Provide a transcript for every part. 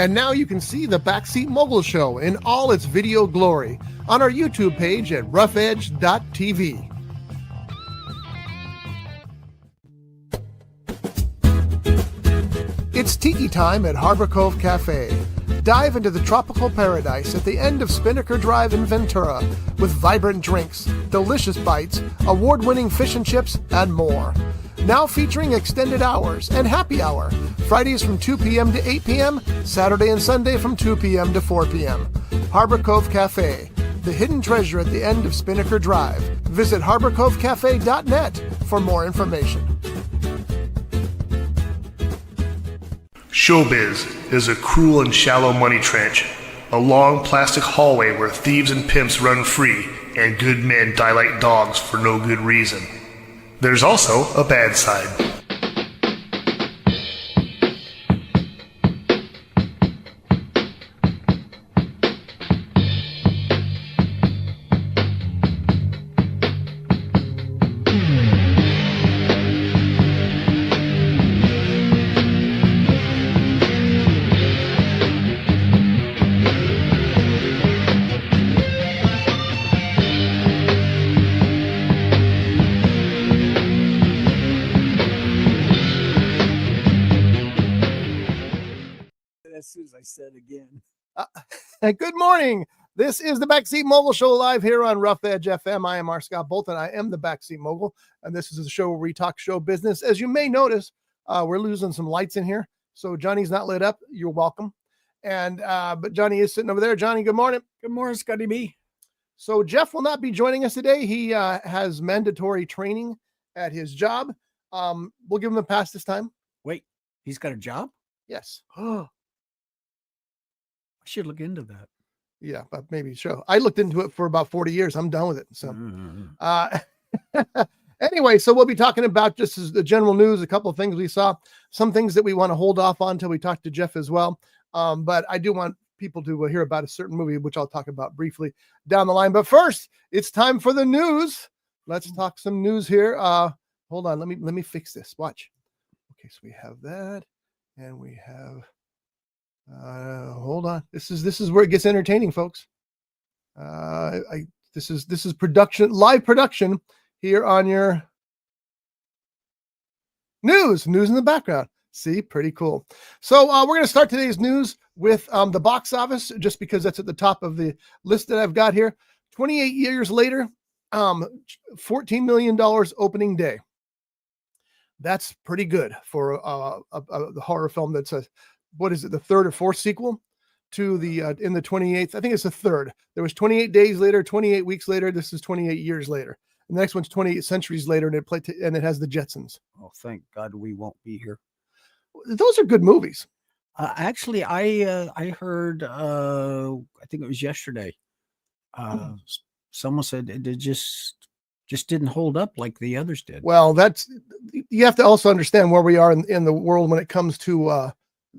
And now you can see the Backseat Mogul Show in all its video glory on our YouTube page at roughedge.tv. It's tiki time at Harbor Cove Cafe. Dive into the tropical paradise at the end of Spinnaker Drive in Ventura with vibrant drinks, delicious bites, award-winning fish and chips, and more. Now featuring extended hours and happy hour, Fridays from 2 p.m. to 8 p.m., Saturday and Sunday from 2 p.m. to 4 p.m. Harbor Cove Cafe, the hidden treasure at the end of Spinnaker Drive. Visit harborcovecafe.net for more information. Showbiz is a cruel and shallow money trench, a long plastic hallway where thieves and pimps run free and good men die like dogs for no good reason. There's also a bad side. As soon as I said again. Good morning. This is the Backseat Mogul Show live here on Rough Edge FM. I am R. Scott Bolton. I am the Backseat Mogul, and this is a show where we talk show business. As you may notice, we're losing some lights in here, so Johnny's not lit up. You're welcome. And but Johnny is sitting over there. Johnny, good morning. Good morning, Scotty B. So Jeff will not be joining us today. He has mandatory training at his job. We'll give him a pass this time. Wait, he's got a job? Yes. Oh, I should look into that. Yeah, but maybe show. I looked into it for about 40 years. I'm done with it. So, anyway, so we'll be talking about just as the general news, a couple of things we saw, some things that we want to hold off on until we talk to Jeff as well. But I do want people to hear about a certain movie, which I'll talk about briefly down the line. But first, it's time for the news. Let's talk some news here. Hold on. Let me fix this. Watch. Okay, so we have that, and we have. Hold on. This is where it gets entertaining, folks. This is production, live production here on your news in the background. See, pretty cool. So we're going to start today's news with the box office, just because that's at the top of the list that I've got here. 28 years later, $14 million opening day. That's pretty good for a horror film that's what is it, the third or fourth sequel to the in the 28th? I think it's the third. There was 28 days later, 28 weeks later. This is 28 years later. And the next one's 28 centuries later, and it has the Jetsons. Oh, thank God we won't be here. Those are good movies. Actually, I heard, I think it was yesterday. Someone said it just didn't hold up like the others did. Well, you have to also understand where we are in the world when it comes to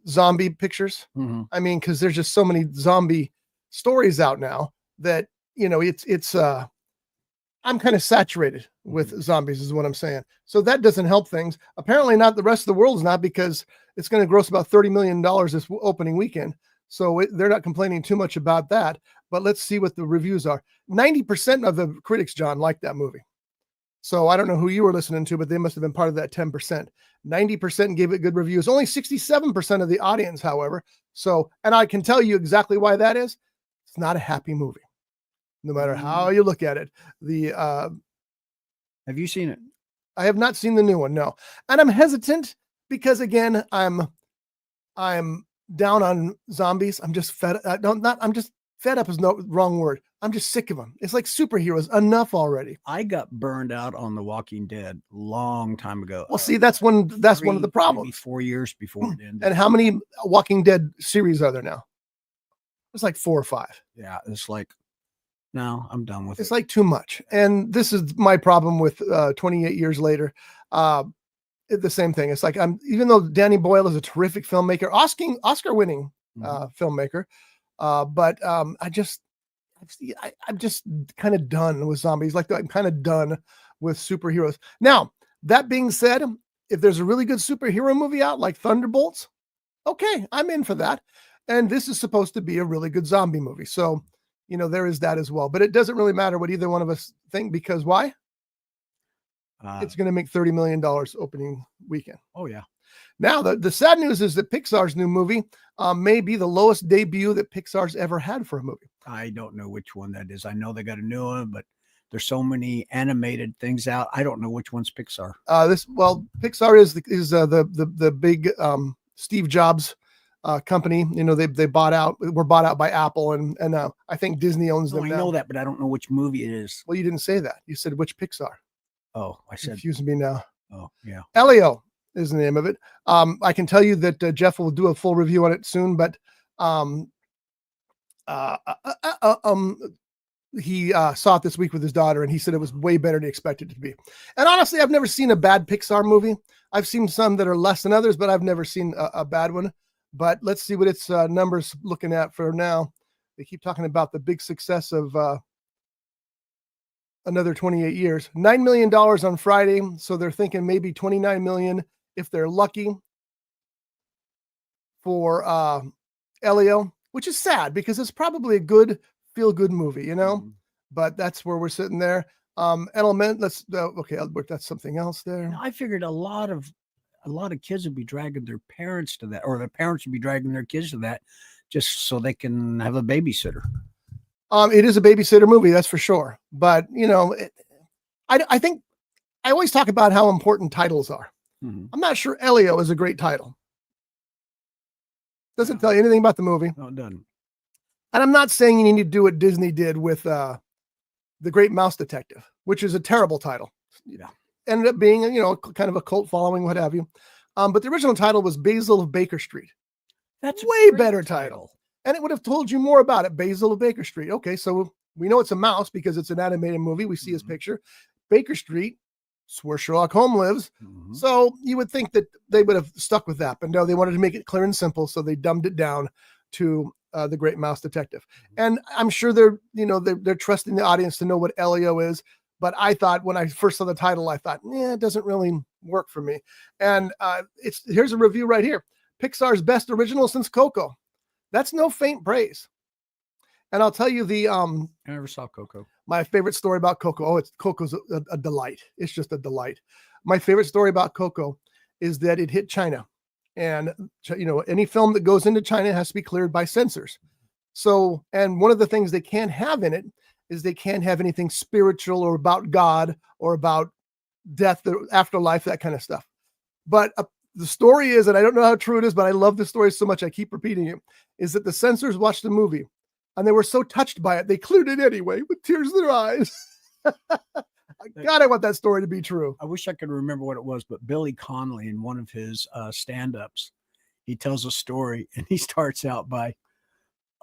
zombie pictures. Mm-hmm. I mean, because there's just so many zombie stories out now that it's I'm kind of saturated with zombies is what I'm saying. So that doesn't help things. Apparently not. The rest of the world is not, because it's going to gross about $30 million this opening weekend. So they're not complaining too much about that. But let's see what the reviews are. 90% of the critics, John, like that movie. So I don't know who you were listening to, but they must have been part of that 10%. 90% gave it good reviews. Only 67% of the audience, however. So, and I can tell you exactly why that is. It's not a happy movie, no matter how you look at it. Have you seen it? I have not seen the new one, no. And I'm hesitant because, again, I'm down on zombies. I'm just fed. I'm just fed up is no wrong word. I'm just sick of them. It's like superheroes. Enough already. I got burned out on The Walking Dead long time ago. Well, see, that's one of the problems. Maybe 4 years before it ended. And how many Walking Dead series are there now? It's like 4 or 5. Yeah, it's like, no, I'm done with it. It's like too much. And this is my problem with 28 years later. The same thing. It's like even though Danny Boyle is a terrific filmmaker, Oscar-winning filmmaker, but I'm just kind of done with zombies. Like I'm kind of done with superheroes. Now, that being said, if there's a really good superhero movie out like Thunderbolts, okay, I'm in for that. And this is supposed to be a really good zombie movie. So, there is that as well. But it doesn't really matter what either one of us think, because why? It's going to make $30 million opening weekend. Oh, yeah. Now, the sad news is that Pixar's new movie may be the lowest debut that Pixar's ever had for a movie. I don't know which one that is. I know they got a new one, but there's so many animated things out. I don't know which one's Pixar. Pixar is the big Steve Jobs company. They were bought out by Apple, and I think Disney owns them now. I know that, but I don't know which movie it is. Well, you didn't say that. You said which Pixar. Oh, I said. Confusing me now. Oh, yeah. Elio is the name of it. I can tell you that Jeff will do a full review on it soon, but he saw it this week with his daughter, and he said it was way better than he expected it to be. And honestly, I've never seen a bad Pixar movie. I've seen some that are less than others, but I've never seen a bad one. But let's see what its numbers looking at for now. They keep talking about the big success of another 28 years. $9 million on Friday, so they're thinking maybe 29 million if they're lucky for Elio, which is sad because it's probably a good feel-good movie, But that's where we're sitting there. Element, that's something else there. I figured a lot of kids would be dragging their parents to that, or their parents would be dragging their kids to that, just so they can have a babysitter. It is a babysitter movie, that's for sure. But I think I always talk about how important titles are. Mm-hmm. I'm not sure Elio is a great title. Doesn't tell you anything about the movie. No, it doesn't. And I'm not saying you need to do what Disney did with The Great Mouse Detective, which is a terrible title. Yeah. Ended up being, kind of a cult following, what have you. But the original title was Basil of Baker Street. That's way better title. And it would have told you more about it. Basil of Baker Street. Okay, so we know it's a mouse because it's an animated movie. We see his picture. Baker Street, it's where Sherlock Holmes lives. Mm-hmm. So you would think that they would have stuck with that. But no, they wanted to make it clear and simple. So they dumbed it down to The Great Mouse Detective. And I'm sure they're trusting the audience to know what Elio is. But I thought when I first saw the title, I thought, it doesn't really work for me. And here's a review right here. Pixar's best original since Coco. That's no faint praise. And I'll tell you I never saw Coco. My favorite story about Coco. Coco's a delight. It's just a delight. My favorite story about Coco is that it hit China. And, any film that goes into China has to be cleared by censors. So, and one of the things they can't have in it is they can't have anything spiritual or about God or about death, the afterlife, that kind of stuff. But the story is, and I don't know how true it is, but I love the story so much I keep repeating it, is that the censors watched the movie and they were so touched by it, they cleared it anyway with tears in their eyes. God, I want that story to be true. I wish I could remember what it was, but Billy Connolly, in one of his stand-ups, he tells a story and he starts out by,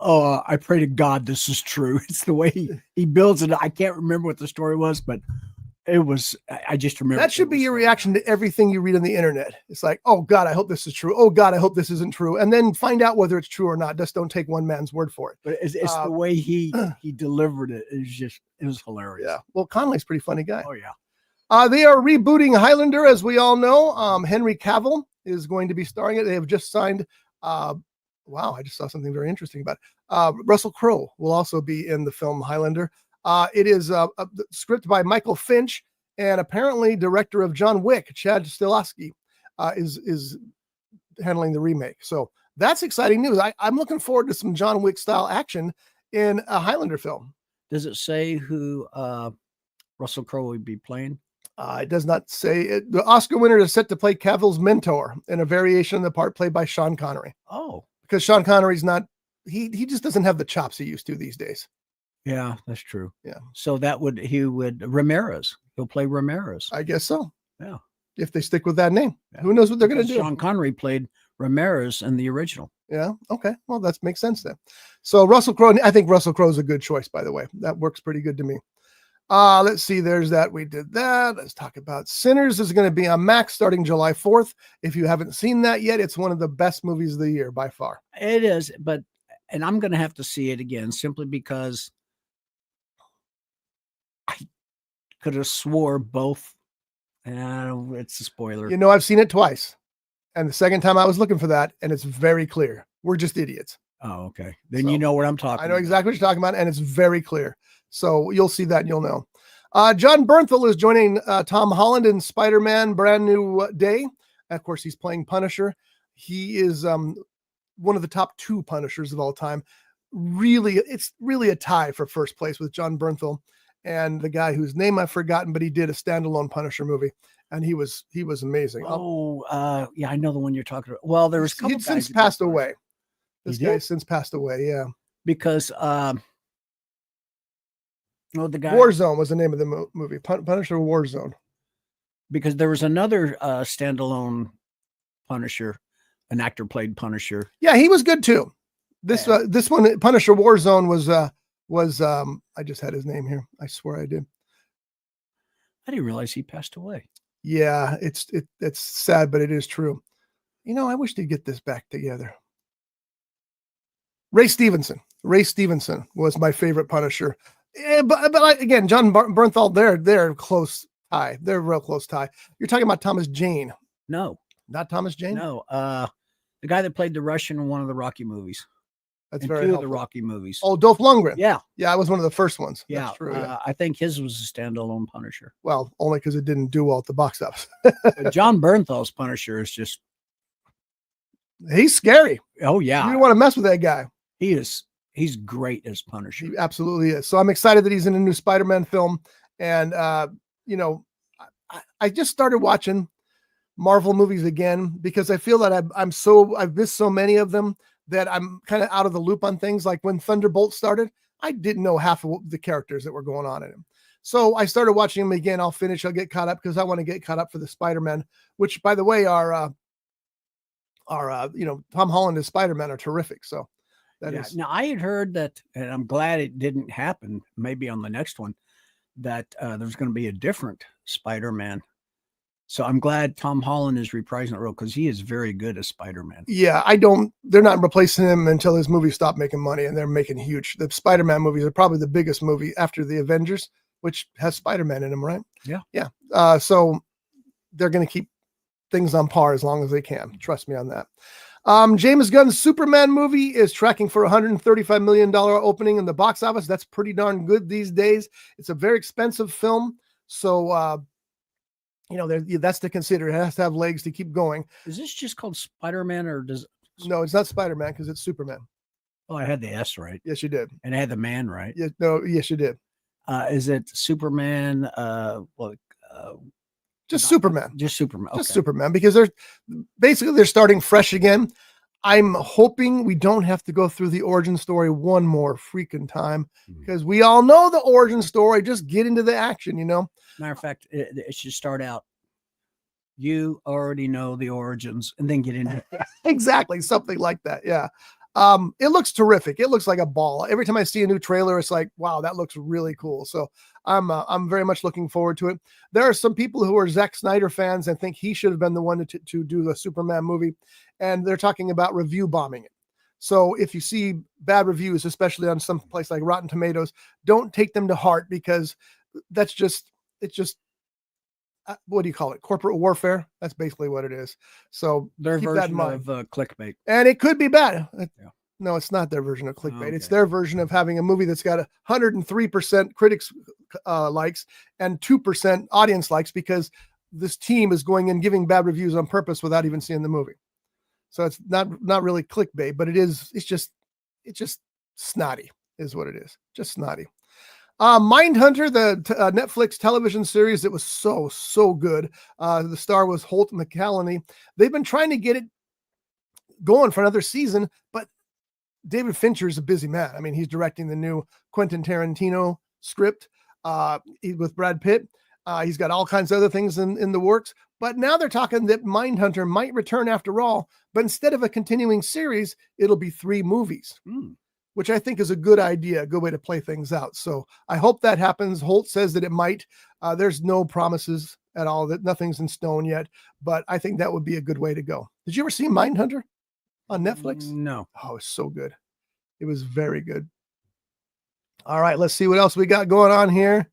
I pray to God this is true. It's the way he builds it. I can't remember what the story was, but it was, I just remember. That should be your reaction to everything you read on the internet. It's like, oh God, I hope this is true. Oh God, I hope this isn't true. And then find out whether it's true or not. Just don't take one man's word for it. But it's the way he delivered it. It was hilarious. Yeah. Well, Connolly's a pretty funny guy. Oh yeah. They are rebooting Highlander, as we all know. Henry Cavill is going to be starring it. They have just signed, wow, I just saw something very interesting about it. Russell Crowe will also be in the film Highlander. It is a script by Michael Finch, and apparently director of John Wick, Chad Stileski, is handling the remake. So that's exciting news. I'm looking forward to some John Wick style action in a Highlander film. Does it say who Russell Crowe would be playing? It does not say it. The Oscar winner is set to play Cavill's mentor in a variation of the part played by Sean Connery. Oh, because Sean Connery's not, he just doesn't have the chops he used to these days. Yeah, that's true. Yeah. So Ramirez. He'll play Ramirez. I guess so. Yeah. If they stick with that name, who knows what they're going to do? Sean Connery played Ramirez in the original. Yeah. Okay. Well, that makes sense then. So Russell Crowe, I think Russell Crowe is a good choice, by the way. That works pretty good to me. Let's see. There's that. We did that. Let's talk about Sinners. This is going to be on Max starting July 4th. If you haven't seen that yet, it's one of the best movies of the year by far. It is, and I'm going to have to see it again simply because I could have swore both. It's a spoiler. I've seen it twice. And the second time I was looking for that, and it's very clear. We're just idiots. Oh, okay. Then So, you know what I'm talking I know about. exactly what you're talking about, and it's very clear. So you'll see that and you'll know. John Bernthal is joining Tom Holland in Spider-Man Brand New Day. Of course, he's playing Punisher. He is one of the top 2 Punishers of all time. Really, it's really a tie for first place with John Bernthal and the guy whose name I've forgotten, but he did a standalone Punisher movie, and he was amazing. Yeah, I know the one you're talking about. Well, there was a couple He'd guys since that did passed Punisher. away. This He guy did? since passed away. Yeah. Because the guy Warzone was the name of the movie. Punisher Warzone. because there was another standalone Punisher, an actor played Punisher. Yeah, he was good too. This one, Punisher Warzone, was I just had his name here. I swear I did. I didn't realize he passed away. Yeah, it's sad, but it is true. You know, I wish they'd get this back together. Ray Stevenson. Ray Stevenson was my favorite Punisher. But again, John Bernthal, they're close tie. They're real close tie. You're talking about Thomas Jane. No, Not Thomas Jane? no. The guy that played the Russian in one of the Rocky movies. That's and very 2 helpful. of the Rocky movies. Oh, Dolph Lundgren. Yeah. Yeah, I was one of the first ones. Yeah. That's true. Yeah. I think his was a standalone Punisher. Well, only because it didn't do well at the box office. But John Bernthal's Punisher is just, He's scary. oh You yeah, don't want to mess with that guy. he's great as Punisher. He absolutely is. So I'm excited that he's in a new Spider-Man film. And, you know, I just started watching Marvel movies again because I feel that I've missed so many of them that I'm kind of out of the loop on things. Like when Thunderbolt started, I didn't know half of the characters that were going on in him. So I started watching him again. I'll get caught up because I want to get caught up for the Spider-Man, which, by the way, are Tom Holland as Spider-Man are terrific. So that is. Now I had heard that, and I'm glad it didn't happen. Maybe on the next one, that there's going to be a different Spider-Man. So I'm glad Tom Holland is reprising the role because he is very good as Spider-Man. Yeah, they're not replacing him until his movies stop making money, and they're making huge. The Spider-Man movies are probably the biggest movie after the Avengers, which has Spider-Man in them, right? Yeah. Yeah. So they're going to keep things on par as long as they can. Trust me on that. James Gunn's Superman movie is tracking for $135 million opening in the box office. That's pretty darn good these days. It's a very expensive film. So, that's to consider. It has to have legs to keep going. Is this just called Spider-Man or does? No, it's not Spider-Man because it's Superman. Oh, I had the S right. Yes, you did. And I had the man right. Yes, you did. Is it Superman? Just Superman. Just Superman. Okay. Just Superman, because they're starting fresh again. I'm hoping we don't have to go through the origin story one more freaking time because we all know the origin story. Just get into the action, Matter of fact, it should start out. You already know the origins, and then get into exactly something like that. Yeah. It looks terrific. It looks like a ball. Every time I see a new trailer, it's like, wow, that looks really cool. So I'm very much looking forward to it. There are some people who are Zack Snyder fans and think he should have been the one to do the Superman movie, and they're talking about review bombing it. So if you see bad reviews, especially on some place like Rotten Tomatoes, don't take them to heart because it's just what do you call it? Corporate warfare. That's basically what it is. So their keep version that in mind. of clickbait. And it could be bad. Yeah. No, it's not their version of clickbait. Okay. It's their version of having a movie that's got 103% critics likes and 2% audience likes because this team is going and giving bad reviews on purpose without even seeing the movie. So it's not really clickbait, but it's just snotty is what it is. Just snotty. Mindhunter, the Netflix television series that was so good. The star was Holt McCallany. They've been trying to get it going for another season, but David Fincher is a busy man. I mean, he's directing the new Quentin Tarantino script with Brad Pitt. He's got all kinds of other things in the works. But now they're talking that Mindhunter might return after all, but instead of a continuing series, it'll be 3 movies. Which I think is a good idea, a good way to play things out. So I hope that happens. Holt says that it might. There's no promises at all, that nothing's in stone yet, but I think that would be a good way to go. Did you ever see Mindhunter on Netflix? No. Oh, it's so good. It was very good. All right, let's see what else we got going on here.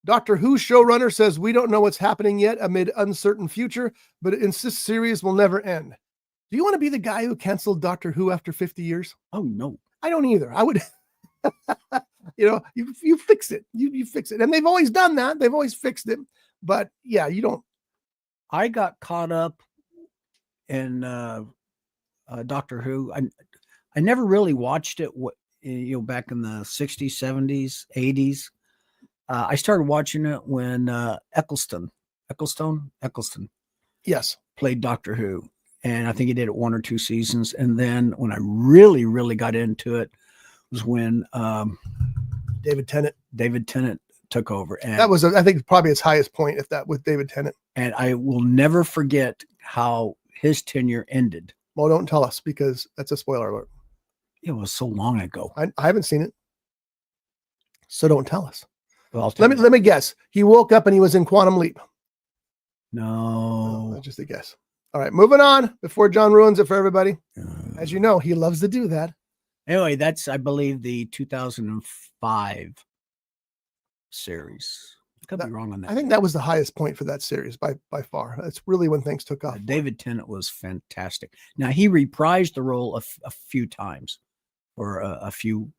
Doctor Who showrunner says we don't know what's happening yet amid uncertain future, but insists series will never end. Do you want to be the guy who canceled Doctor Who after 50 years? Oh no. I don't either. I would, you fix it. You fix it. And they've always done that. They've always fixed it. But yeah, you don't. I got caught up in Doctor Who. I never really watched it, back in the 60s, 70s, 80s. I started watching it when Eccleston Yes. played Doctor Who. And I think he did it 1 or 2 seasons. And then when I really, really got into it was when David Tennant took over. And that was, I think, probably his highest point at that with David Tennant. And I will never forget how his tenure ended. Well, don't tell us because that's a spoiler alert. It was so long ago. I haven't seen it. So don't tell us. Well, let me guess. He woke up and he was in Quantum Leap. No. That's just a guess. All right, moving on before John ruins it for everybody. As you know, he loves to do that. Anyway, that's, I believe, the 2005 series. Could be wrong on that. I think that was the highest point for that series by far. That's really when things took off. David Tennant was fantastic. Now, he reprised the role a few times or a few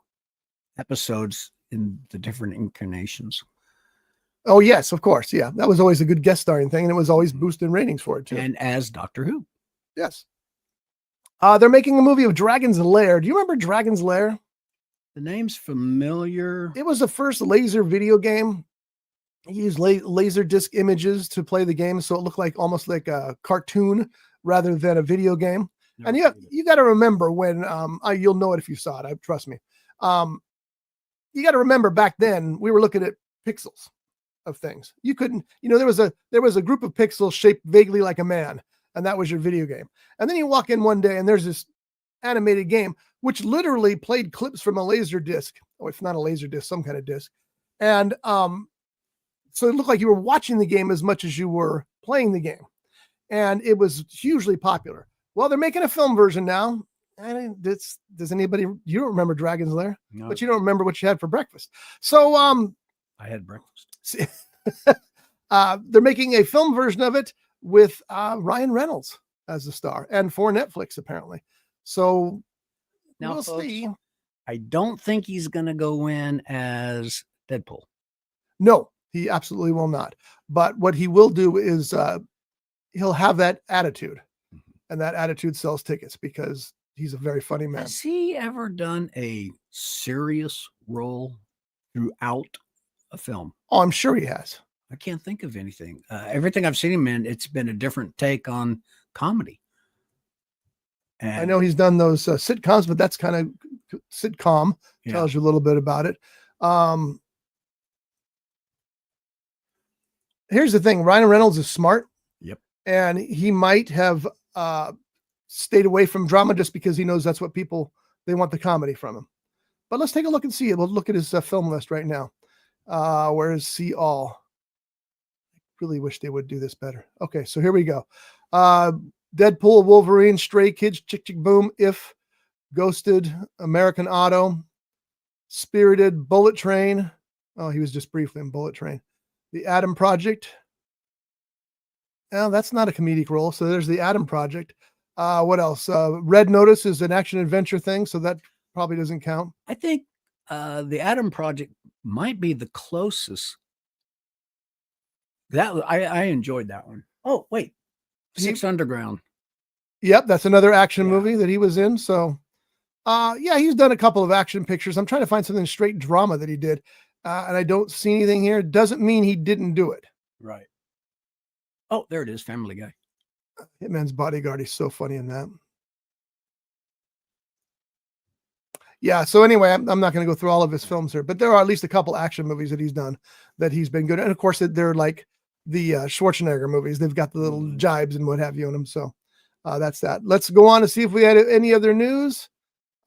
episodes in the different incarnations. Oh, yes, of course. Yeah, that was always a good guest starring thing, and it was always boosting ratings for it, too. And as Doctor Who. Yes. They're making a movie of Dragon's Lair. Do you remember Dragon's Lair? The name's familiar. It was the first laser video game. He used laser disc images to play the game, so it looked like almost like a cartoon rather than a video game. And you got to remember when you'll know it if you saw it. Trust me. You got to remember back then we were looking at pixels of things. You couldn't, there was a group of pixels shaped vaguely like a man, and that was your video game. And then you walk in one day and there's this animated game which literally played clips from a laser disc. Oh, it's not a laser disc, some kind of disc. And so it looked like you were watching the game as much as you were playing the game. And it was hugely popular. Well, they're making a film version now. And does anybody, you don't remember Dragon's Lair, no. But you don't remember what you had for breakfast. So I had breakfast. They're making a film version of it with Ryan Reynolds as the star and for Netflix, apparently. So now, we'll folks, see. I don't think he's going to go in as Deadpool. No, he absolutely will not. But what he will do is he'll have that attitude, and that attitude sells tickets because he's a very funny man. Has he ever done a serious role throughout a film? Oh, I'm sure he has. I can't think of anything. Everything I've seen him in, it's been a different take on comedy. And I know he's done those sitcoms, but that's kind of sitcom. Yeah. Tells you a little bit about it. Here's the thing. Ryan Reynolds is smart. Yep. And he might have stayed away from drama just because he knows that's what they want the comedy from him. But let's take a look and see it. We'll look at his film list right now. Where is see all? I really wish they would do this better. Okay, so here we go. Deadpool, Wolverine, Stray Kids, Chick Chick Boom, If, Ghosted, American Auto, Spirited, Bullet Train. Oh, he was just briefly in Bullet Train. The Adam Project. Oh, that's not a comedic role. So there's the Adam Project. What else? Red Notice is an action adventure thing, so that probably doesn't count. I think the Adam Project might be the closest. That I enjoyed that one. Oh, wait. Six Underground. Yep, that's another action movie that he was in. So, he's done a couple of action pictures. I'm trying to find something straight drama that he did, and I don't see anything here. Doesn't mean he didn't do it. Right. Oh, there it is. Family Guy. Hitman's Bodyguard. He's so funny in that. Yeah. So anyway, I'm not going to go through all of his films here, but there are at least a couple action movies that he's done that he's been good at. And of course, they're like the Schwarzenegger movies. They've got the little jibes and what have you in them. So that's that. Let's go on to see if we had any other news.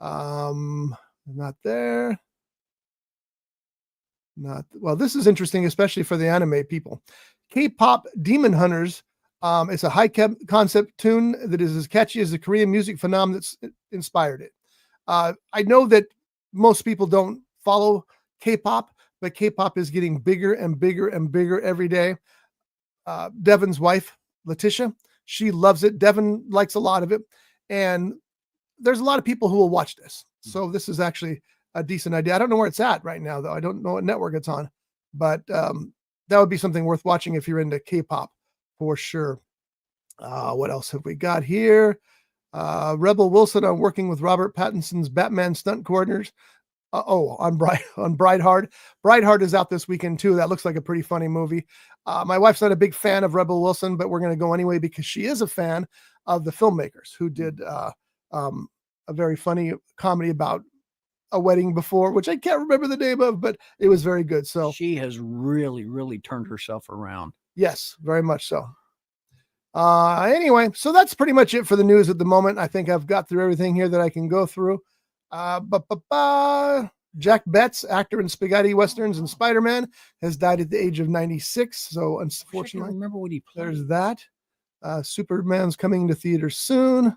Not there. Well, this is interesting, especially for the anime people. K-pop Demon Hunters. It's a high concept tune that is as catchy as the Korean music phenomenon that's inspired it. I know that most people don't follow K-pop, but K-pop is getting bigger and bigger and bigger every day. Devin's wife, Letitia, she loves it. Devin likes a lot of it. And there's a lot of people who will watch this. So this is actually a decent idea. I don't know where it's at right now, though. I don't know what network it's on, but that would be something worth watching if you're into K-pop for sure. What else have we got here? Rebel Wilson on working with Robert Pattinson's Batman stunt coordinators. On Brightheart. Brightheart is out this weekend too. That looks like a pretty funny movie. My wife's not a big fan of Rebel Wilson, but we're going to go anyway because she is a fan of the filmmakers who did a very funny comedy about a wedding before, which I can't remember the name of, but it was very good. So she has really, really turned herself around. Yes, very much so. Anyway, so that's pretty much it for the news at the moment. I think I've got through everything here that I can go through. Jack Betts, actor in spaghetti westerns and Spider-Man, has died at the age of 96. So unfortunately, I remember what he played. There's that. Superman's coming to theaters soon.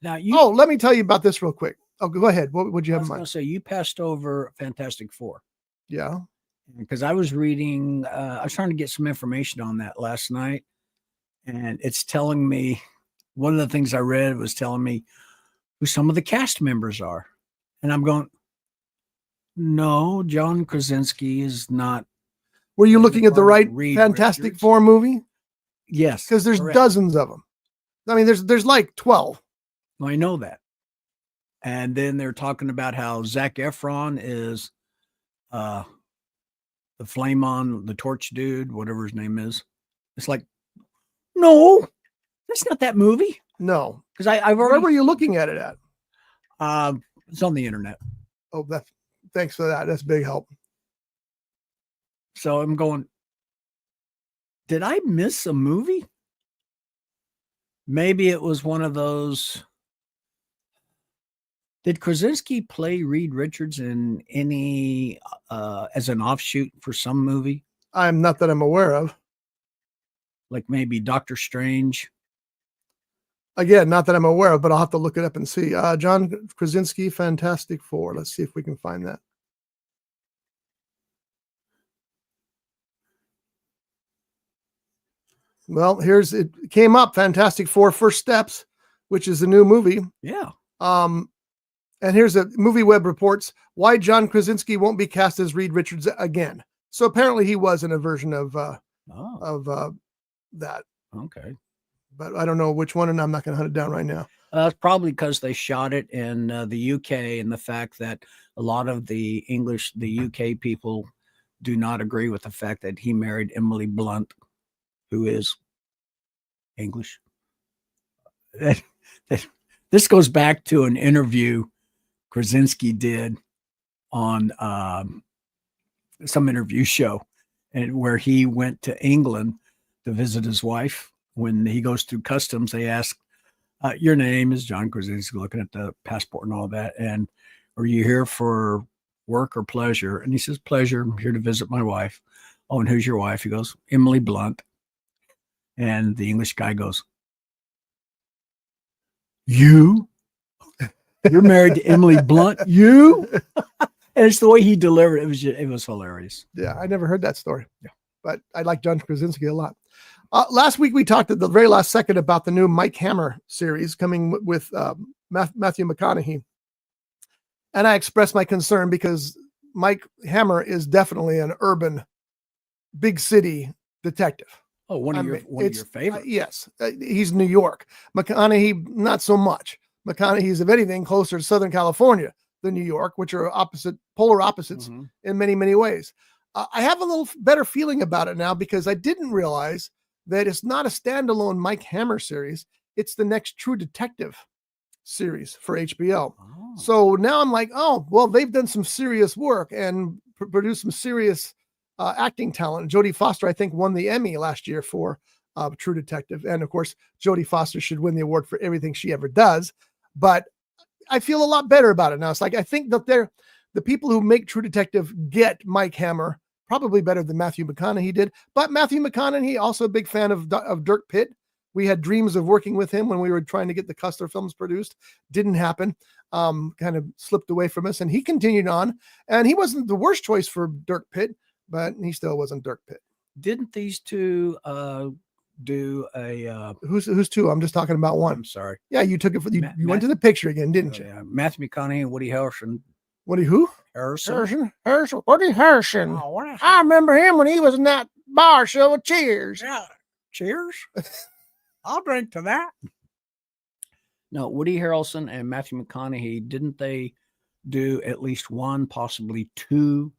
Now let me tell you about this real quick. Oh, go ahead. What would you have in mind? So you passed over Fantastic Four. Yeah. Because I was reading, I was trying to get some information on that last night. And it's telling me, one of the things I read was telling me who some of the cast members are. And I'm going, no, John Krasinski is not. Were you looking at the right Reed Fantastic Richards. Four movie? Yes. Because there's correct. dozens of them. I mean, there's like 12. I know that. And then they're talking about how Zac Efron is the flame on the torch dude, whatever his name is. It's like, no, that's not that movie. No. Because I've Where already. were you looking at it at? It's on the internet. Oh, thanks for that. That's big help. So I'm going, did I miss a movie? Maybe it was one of those. Did Krasinski play Reed Richards in any as an offshoot for some movie? I'm not that I'm aware of. Like maybe Doctor Strange. Again, not that I'm aware of, but I'll have to look it up and see. John Krasinski, Fantastic Four. Let's see if we can find that. Well, it came up, Fantastic Four First Steps, which is a new movie. Yeah. And here's a Movie Web reports why John Krasinski won't be cast as Reed Richards again. So apparently he was in a version of that. Okay. But I don't know which one, and I'm not going to hunt it down right now. It's probably because they shot it in the UK, and the fact that a lot of the UK people do not agree with the fact that he married Emily Blunt, who is English. This goes back to an interview Krasinski did on some interview show, and where he went to England to visit his wife. When he goes through customs, they ask, your name is John Krasinski, looking at the passport and all that. And are you here for work or pleasure? And he says, pleasure. I'm here to visit my wife. Oh, and who's your wife? He goes, Emily Blunt. And the English guy goes, you're married to Emily Blunt? You? And it's the way he delivered it. It was hilarious. Yeah, I never heard that story. Yeah. But I like John Krasinski a lot. Last week we talked at the very last second about the new Mike Hammer series coming with Matthew McConaughey. And I expressed my concern because Mike Hammer is definitely an urban, big city detective. Oh, one of your favorites. Yes. He's New York. McConaughey, not so much. McConaughey's, if anything, closer to Southern California than New York, which are polar opposites in many, many ways. I have a little better feeling about it now because I didn't realize that it's not a standalone Mike Hammer series. It's the next True Detective series for HBO. Oh. So now I'm like, oh, well, they've done some serious work and produced some serious acting talent. Jodie Foster, I think, won the Emmy last year for True Detective. And of course, Jodie Foster should win the award for everything she ever does. But I feel a lot better about it now. It's like, I think that the people who make True Detective get Mike Hammer probably better than Matthew McConaughey did. But Matthew McConaughey, also a big fan of Dirk Pitt. We had dreams of working with him when we were trying to get the Custer films produced. Didn't happen. Kind of slipped away from us, and he continued on. And he wasn't the worst choice for Dirk Pitt, but he still wasn't Dirk Pitt. Didn't these two do a who's two? I'm just talking about one. I'm sorry. Yeah, you took it for you went to the picture again, didn't you? Yeah. Matthew McConaughey and Woody Harrelson. Woody who? Harrelson. Woody Harrelson. Oh, what I remember him when he was in that bar show with Cheers. Yeah. Cheers. I'll drink to that. No, Woody Harrelson and Matthew McConaughey, didn't they do at least one, possibly two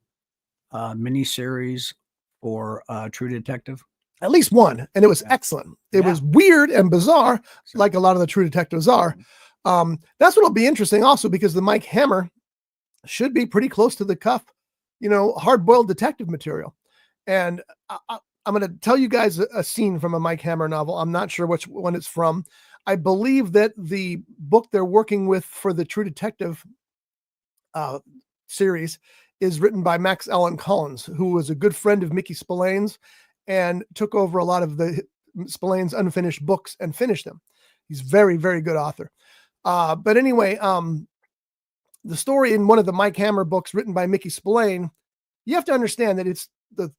miniseries for True Detective? At least one, and it was excellent. It was weird and bizarre, like a lot of the True Detectives are. That's what'll be interesting also, because the Mike Hammer should be pretty close to the cuff, hard-boiled detective material. And I'm going to tell you guys a scene from a Mike Hammer novel. I'm not sure which one it's from. I believe that the book they're working with for the True Detective series is written by Max Allan Collins, who was a good friend of Mickey Spillane's and took over a lot of the Spillane's unfinished books and finished them. He's very, very good author. But anyway, the story in one of the Mike Hammer books written by Mickey Spillane, you have to understand that it's the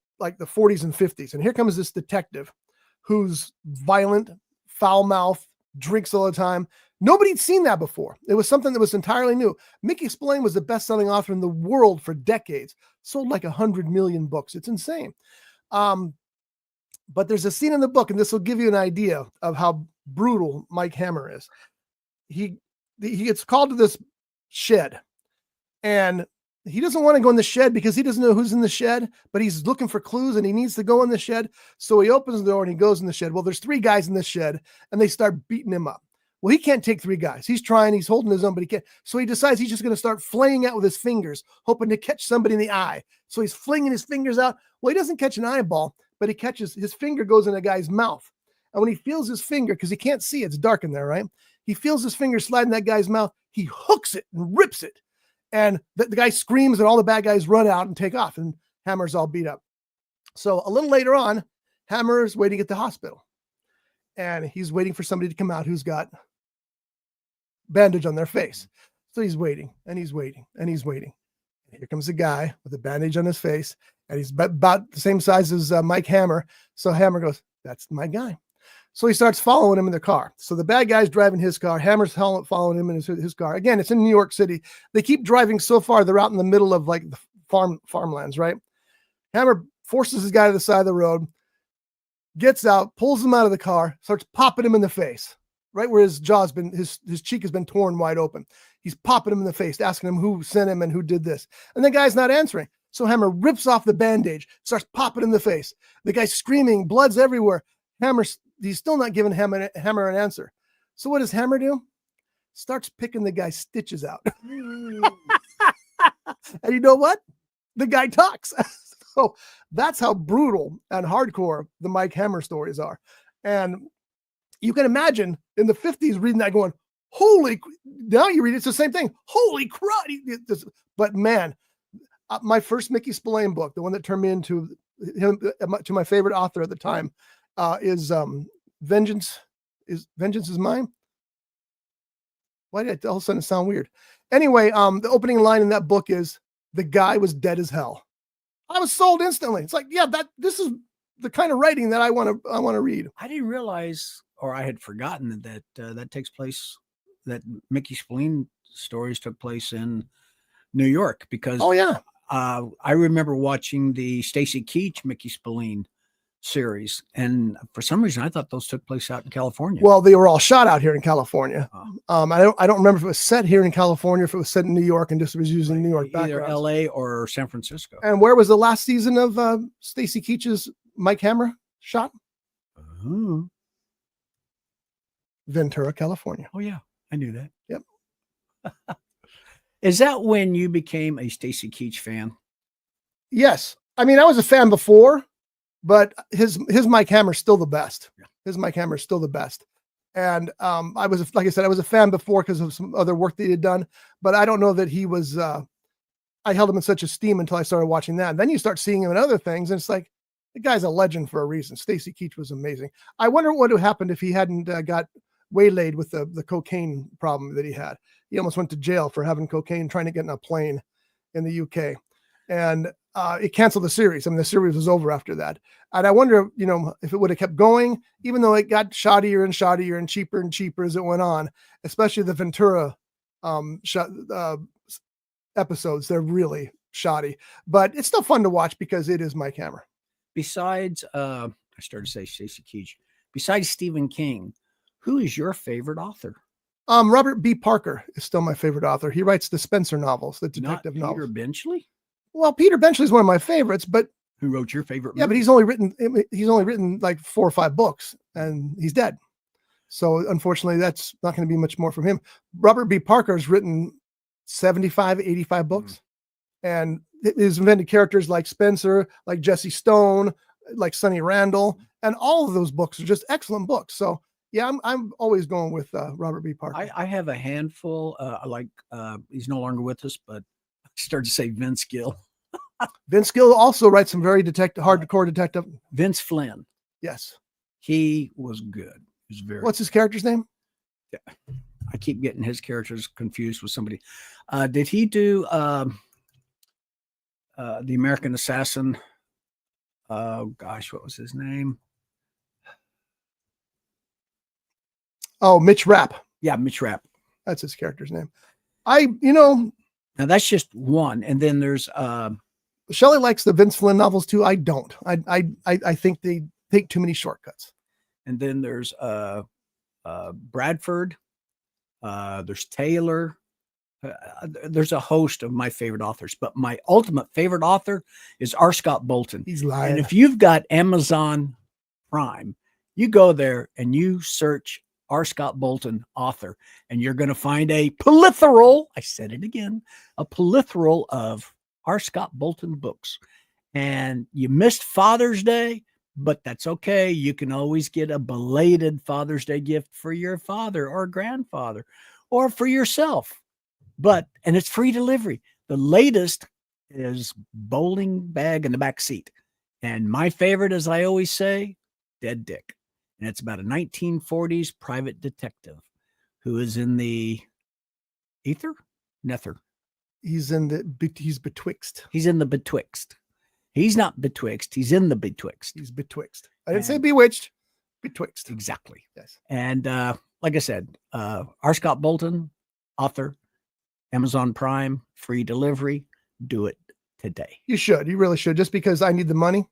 40s and 50s. And here comes this detective who's violent, foul-mouthed, drinks all the time. Nobody'd seen that before. It was something that was entirely new. Mickey Spillane was the best-selling author in the world for decades. Sold like 100 million books. It's insane. But there's a scene in the book, and this will give you an idea of how brutal Mike Hammer is. He gets called to this shed, and he doesn't want to go in the shed because he doesn't know who's in the shed, but he's looking for clues and he needs to go in the shed. So he opens the door and he goes in the shed. Well, there's 3 guys in the shed, and they start beating him up. Well, he can't take 3 guys. He's trying, he's holding his own, but he can't. So he decides he's just going to start flaying out with his fingers, hoping to catch somebody in the eye. So he's flinging his fingers out. Well, he doesn't catch an eyeball, but he catches, his finger goes in a guy's mouth. And when he feels his finger, because he can't see, it's dark in there, right? He feels his finger slide in that guy's mouth. He hooks it and rips it. And the guy screams, and all the bad guys run out and take off, and Hammer's all beat up. So a little later on, Hammer's waiting at the hospital, and he's waiting for somebody to come out who's got bandage on their face. So he's waiting, and he's waiting, and he's waiting. Here comes a guy with a bandage on his face, and he's about the same size as Mike Hammer. So Hammer goes, "That's my guy." So he starts following him in the car. So the bad guy's driving his car. Hammer's following him in his car. Again, it's in New York City. They keep driving so far, they're out in the middle of like the farmlands, right? Hammer forces his guy to the side of the road, gets out, pulls him out of the car, starts popping him in the face, right where his jaw's been, his cheek has been torn wide open. He's popping him in the face, asking him who sent him and who did this. And the guy's not answering. So Hammer rips off the bandage, starts popping him in the face. The guy's screaming, blood's everywhere. He's still not giving Hammer an answer. So what does Hammer do? Starts picking the guy's stitches out. And you know what? The guy talks. So that's how brutal and hardcore the Mike Hammer stories are. And you can imagine in the 50s reading that going, now you read it's the same thing. Holy crap. But man, my first Mickey Spillane book, the one that turned me into to my favorite author at the time, is Vengeance is Mine. Why did all of a sudden sound weird? Anyway, the opening line in that book is, "The guy was dead as hell." I was sold instantly. It's like, yeah, this is the kind of writing that I want to read. I didn't realize, or I had forgotten that takes place, that Mickey Spillane stories took place in New York, because I remember watching the Stacy Keach Mickey Spillane series, and for some reason I thought those took place out in California. Well, they were all shot out here in California. I don't remember if it was set here in California, if it was set in New York and just was using New York either backgrounds. LA or San Francisco. And where was the last season of Stacy Keach's Mike Hammer shot? Ventura, California. Oh yeah, I knew that. Yep. Is that when you became a Stacy Keach fan? Yes. I mean, I was a fan before, but his Mike Hammer's still the best. Yeah. His Mike Hammer's still the best. And I was, like I said, I was a fan before because of some other work that he had done, but I don't know that he was, I held him in such esteem until I started watching that. And then you start seeing him in other things, and it's like, The guy's a legend for a reason. Stacy Keach was amazing. I wonder what would have happened if he hadn't got waylaid with the cocaine problem that he had. He almost went to jail for having cocaine, trying to get in a plane in the UK. And it canceled the series. I mean, the series was over after that. And I wonder, if it would have kept going, even though it got shoddier and shoddier and cheaper as it went on, especially the Ventura episodes. They're really shoddy, but it's still fun to watch because it is Mike Hammer. Besides, I started to say Stacy Keach. Besides Stephen King, who is your favorite author? Robert B. Parker is still my favorite author. He writes the Spencer novels, the detective Not Peter novels. Benchley? Well, Peter Benchley is one of my favorites, but who wrote your favorite movie? Yeah, but he's only written like 4 or 5 books, and he's dead. So unfortunately, that's not going to be much more from him. Robert B. Parker has written 75, 85 books, and he's invented characters like Spencer, like Jesse Stone, like Sonny Randall, and all of those books are just excellent books. So yeah, I'm always going with Robert B. Parker. I have a handful. He's no longer with us, but I started to say Vince Gill. Vince Gill also writes some very hardcore detective. Vince Flynn. Yes, he was good. He was very. What's his character's name? Yeah, I keep getting his characters confused with somebody. Did he do the American Assassin? Gosh, what was his name? Oh, Mitch Rapp. Yeah, Mitch Rapp. That's his character's name. Now that's just one, and then there's Shelley likes the Vince Flynn novels too. I don't. I think they take too many shortcuts. And then there's Bradford. There's Taylor. There's a host of my favorite authors, but my ultimate favorite author is R. Scott Bolton. He's lying. And if you've got Amazon Prime, you go there and you search R. Scott Bolton author, and you're going to find a plethora. I said it again, a plethora of R. Scott Bolton books. And you missed Father's Day, but that's okay. You can always get a belated Father's Day gift for your father or grandfather or for yourself. And it's free delivery. The latest is Bowling Bag in the Backseat. And my favorite, as I always say, Dead Dick. And it's about a 1940s private detective who is in the nether. He's betwixt. He's in the betwixt. He's not betwixt. He's in the betwixt. He's betwixt. I didn't say bewitched. Betwixt. Exactly. Yes. And like I said, R. Scott Bolton, author, Amazon Prime, free delivery. Do it today. You should. You really should. Just because I need the money.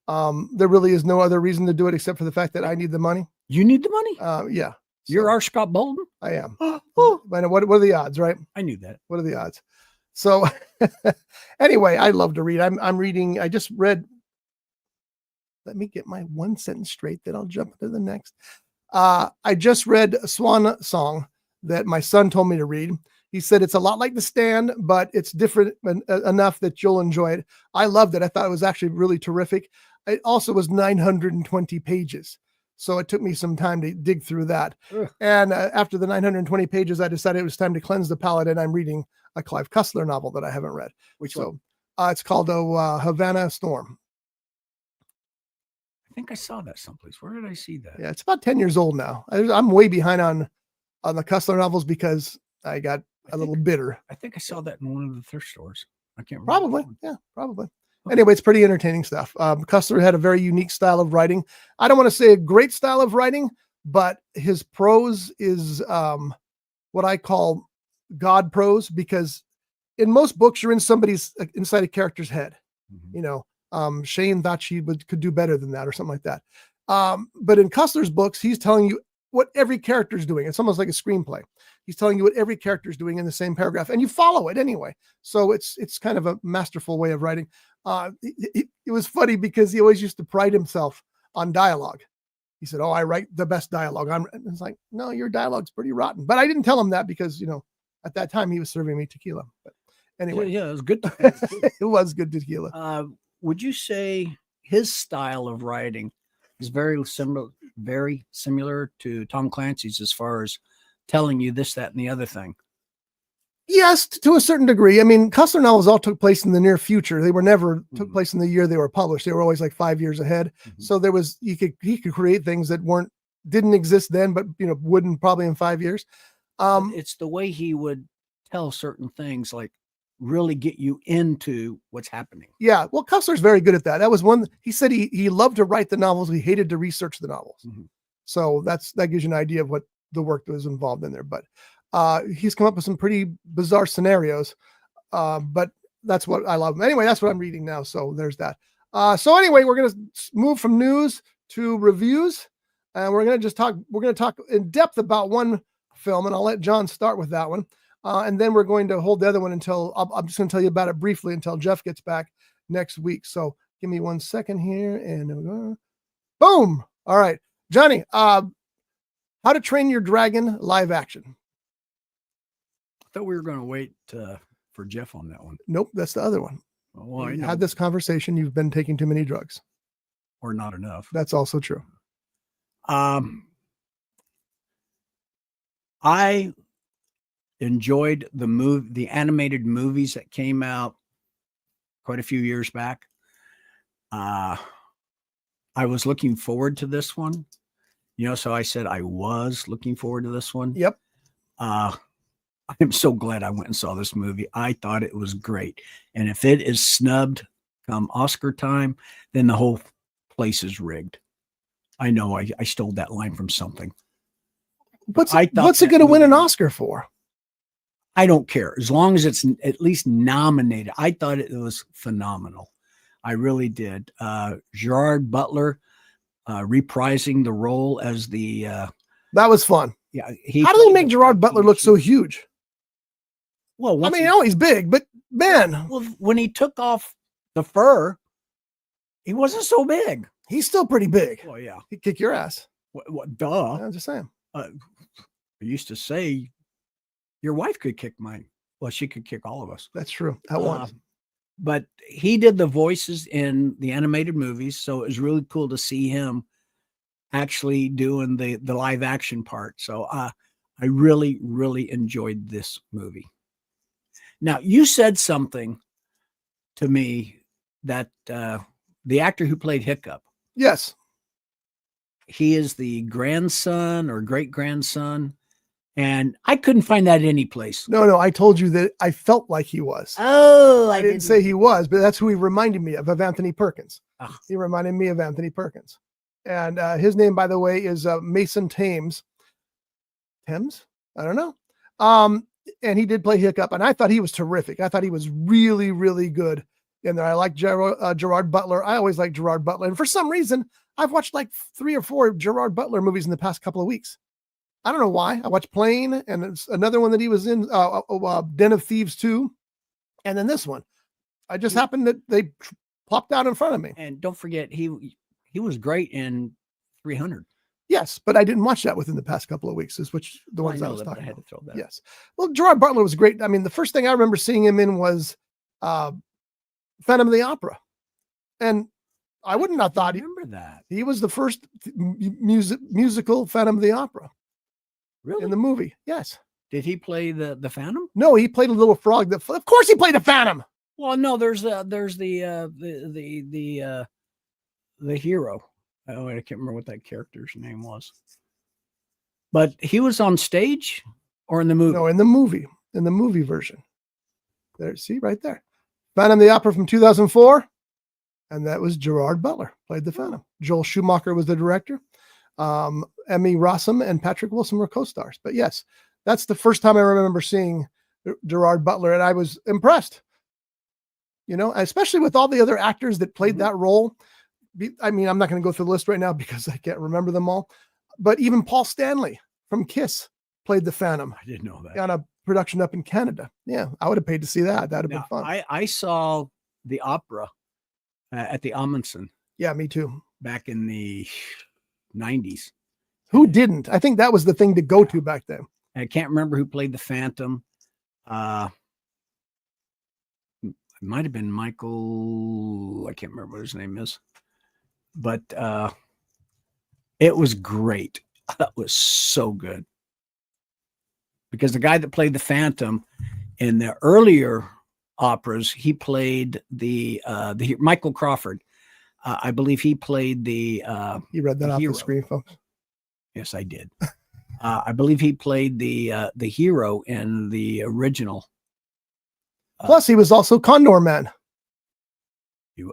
There really is no other reason to do it except for the fact that I need the money. You need the money? Yeah. You're R. Scott Bolton? I am. What are the odds, right? I knew that. What are the odds? So anyway, I love to read. I'm reading. I just read. Let me get my one sentence straight, then I'll jump into the next. I just read a Swan Song that my son told me to read. He said it's a lot like The Stand, but it's different enough that you'll enjoy it. I loved it. I thought it was actually really terrific. It also was 920 pages. So it took me some time to dig through that. Ugh. And after the 920 pages, I decided it was time to cleanse the palate, and I'm reading a Clive Cussler novel that I haven't read. Which one? It's called Havana Storm. I think I saw that someplace. Where did I see that? Yeah, it's about 10 years old now. I'm way behind on the Cussler novels because I got a little bitter. I think I saw that in one of the thrift stores. I can't remember. Probably. Yeah, probably. Anyway, it's pretty entertaining stuff. Cussler had a very unique style of writing. I don't want to say a great style of writing, but his prose is what I call God prose, because in most books, you're inside a character's head. Mm-hmm. Shane thought she could do better than that or something like that. But in Cussler's books, he's telling you what every character is doing. It's almost like a screenplay. He's telling you what every character is doing in the same paragraph, and you follow it anyway. So it's kind of a masterful way of writing. It was funny because he always used to pride himself on dialogue. He said, "Oh, I write the best dialogue." It's like, no, your dialogue's pretty rotten. But I didn't tell him that because, at that time he was serving me tequila. But anyway, yeah, it was good. It was good tequila. Would you say his style of writing is very similar to Tom Clancy's as far as telling you this, that, and the other thing? Yes, to a certain degree. I mean, Cussler novels all took place in the near future. They were never took place in the year they were published. They were always like 5 years ahead. So there was he could create things that didn't exist then, but wouldn't probably in 5 years. It's the way he would tell certain things, like really get you into what's happening. Yeah, well, Cussler's very good at that. That was one. He said he loved to write the novels. He hated to research the novels. So that gives you an idea of what the work that was involved in there. But he's come up with some pretty bizarre scenarios. But that's what I love. Anyway, that's what I'm reading now. So there's that. So anyway, we're going to move from news to reviews, and we're going to talk in depth about one film, and I'll let John start with that one. And then we're going to hold the other one until I'm just going to tell you about it briefly until Jeff gets back next week. So give me 1 second here, and boom. All right, Johnny, How to Train Your Dragon live action. I thought we were going to wait for Jeff on that one. Nope, that's the other one. Well, I We know. had this conversation. You've been taking too many drugs. Or not enough. That's also true. I enjoyed the animated movies that came out quite a few years back. I was looking forward to this one, so I said I was looking forward to this one. Yep. I'm so glad I went and saw this movie. I thought it was great. And if it is snubbed come Oscar time, then the whole place is rigged. I know I stole that line from something. What's I it thought going to that win an movie- Oscar for? I don't care. As long as it's at least nominated. I thought it was phenomenal. I really did. Gerard Butler reprising the role as the That was fun. yeah. How do they make Gerard Butler look so huge? well? I mean, I know he's big, but man, well, when he took off the fur, he wasn't so big. he's still pretty big. Well, yeah. He'd kick your ass. What duh. I'm just saying. I used to say your wife could kick mine. Well, she could kick all of us. That's true. At once. But he did the voices in the animated movies, so it was really cool to see him actually doing the live action part. So I really, really enjoyed this movie. Now, you said something to me that the actor who played Hiccup, Yes. he is the grandson or great grandson, and I couldn't find that any place. No, I told you that I felt like he was. Oh, I didn't say he was, but that's who he reminded me of Anthony Perkins. Ah. He reminded me of Anthony Perkins. And his name, by the way, is Mason Thames. Thames? I don't know. And he did play Hiccup, and I thought he was terrific. I thought he was really, really good in there. I like Gerard Butler. I always like Gerard Butler. And for some reason, I've watched like 3 or 4 Gerard Butler movies in the past couple of weeks. I don't know why. I watched Plane, and it's another one that he was in, Den of Thieves 2, and then this one. I just happened that they plopped out in front of me. And don't forget, he was great in 300. Yes, but I didn't watch that within the past couple of weeks, is which the Well, ones I I know was that, but talking I had about. to throw that. Yes. Well, Gerard Butler was great. I mean, the first thing I remember seeing him in was Phantom of the Opera. And I wouldn't have thought I remember that. he was the first musical Phantom of the Opera Really? in the movie. Yes. Did he play the Phantom? No, he played a little frog. Of course he played a Phantom. Well, no. There's the hero. Oh, I can't remember what that character's name was. But he was on stage or in the movie. No, in the movie version. There, see right there. Phantom of the Opera from 2004. And that was Gerard Butler played the Phantom. Joel Schumacher was the director. Emmy Rossum and Patrick Wilson were co-stars. But yes, that's the first time I remember seeing Gerard Butler, and I was impressed. Especially with all the other actors that played that role. I mean, I'm not going to go through the list right now because I can't remember them all. But even Paul Stanley from Kiss played the Phantom I didn't know that. on a production up in Canada. Yeah, I would have paid to see that. That'd have Now, been fun. I saw the opera at the Amundsen Yeah, me too. back in the 90s. Who didn't? I think that was the thing to go to back then. I can't remember who played the Phantom. It might have been Michael. I can't remember what his name is, but it was great. That was so good because the guy that played the Phantom In the earlier operas, he played the Michael Crawford. I believe he played the. You read that the off hero. the screen, folks. Yes, I did. I believe he played the hero in the original. Plus, he was also Condor Man.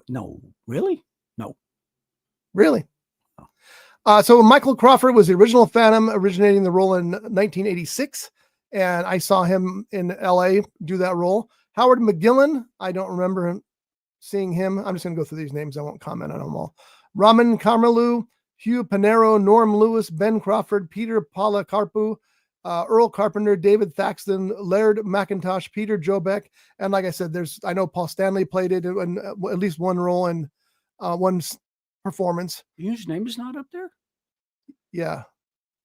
No, really? No. Really? So Michael Crawford was the original Phantom, originating the role in 1986. And I saw him in LA do that role. Howard McGillen, I don't remember seeing him. I'm just going to go through these names. I won't comment on them all. Raman Carmelu, Hugh Panero, Norm Lewis, Ben Crawford, Peter Policarpu, Earl Carpenter, David Thaxton, Laird McIntosh, Peter Jobeck. And like I said, I know Paul Stanley played it in at least one role in one performance. His name is not up there? Yeah.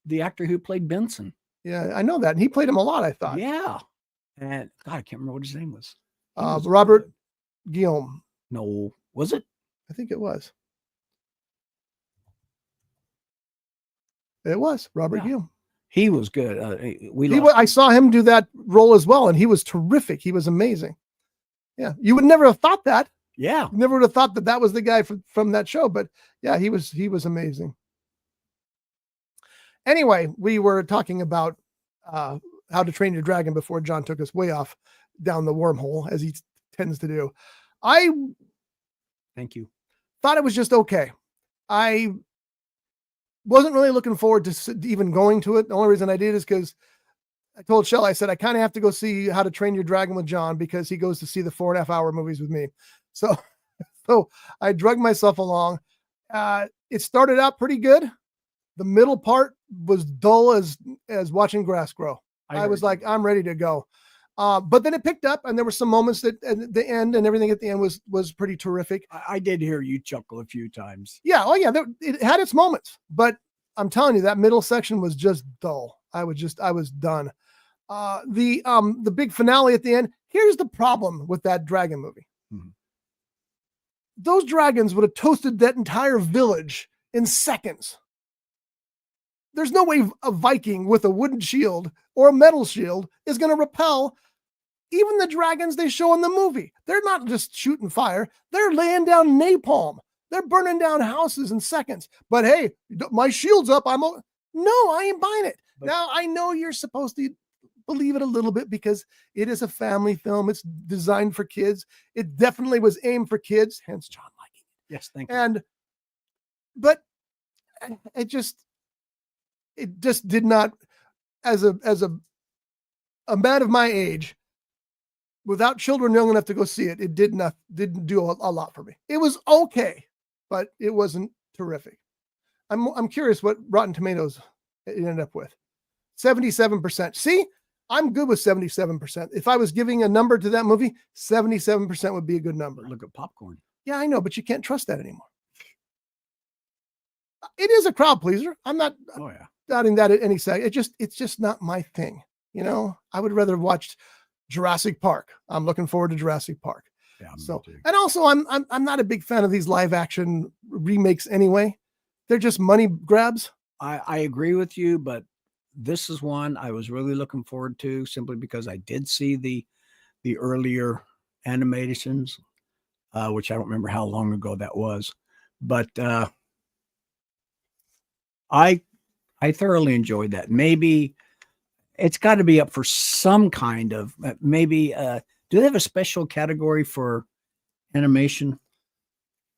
The actor who played Benson. Yeah, I know that. And he played him a lot, I thought. Yeah. And God, I can't remember what his name was. Robert Guillaume. No, was it? I think it was. It was Robert Guillaume. He was good. I saw him do that role as well, and he was terrific. He was amazing. Yeah, you would never have thought that. Yeah, you never would have thought that was the guy from that show. But yeah, he was amazing. Anyway, we were talking about How to Train Your Dragon before John took us way off down the wormhole, as he tends to do. Thank you. Thought it was just okay. I wasn't really looking forward to even going to it. The only reason I did is because I told Shell, I said, I kind of have to go see How to Train Your Dragon with John because he goes to see the 4.5 hour movies with me. So I drugged myself along. It started out pretty good. The middle part was dull as watching grass grow. I was like, I'm ready to go. But then it picked up, and there were some moments at the end, and everything at the end was pretty terrific. I did hear you chuckle a few times. Yeah. Oh yeah. It had its moments, but I'm telling you, that middle section was just dull. I was done. The big finale at the end. Here's the problem with that dragon movie. Mm-hmm. Those dragons would have toasted that entire village in seconds. There's no way a Viking with a wooden shield or a metal shield is going to repel even the dragons they show in the movie. They're not just shooting fire. They're laying down napalm. They're burning down houses in seconds. But hey, my shield's up. No, I ain't buying it. But now, I know you're supposed to believe it a little bit because it is a family film. It's designed for kids. It definitely was aimed for kids, hence John liking it. Yes, thank you. But it just did not, as a man of my age, without children young enough to go see it, it didn't do a lot for me. It was okay, but it wasn't terrific. I'm curious what Rotten Tomatoes it ended up with. 77%. See, I'm good with 77%. If I was giving a number to that movie, 77% would be a good number. Look at popcorn. Yeah, I know, but you can't trust that anymore. It is a crowd pleaser. I'm not doubting that at any second. It's just not my thing. You know, I would rather have watched Jurassic Park. I'm looking forward to Jurassic Park. Yeah, so, and also I'm not a big fan of these live action remakes anyway. They're just money grabs. I agree with you, but this is one I was really looking forward to simply because I did see the earlier animations, which I don't remember how long ago that was, but I thoroughly enjoyed that. Maybe it's got to be up for some kind of maybe. Do they have a special category for animation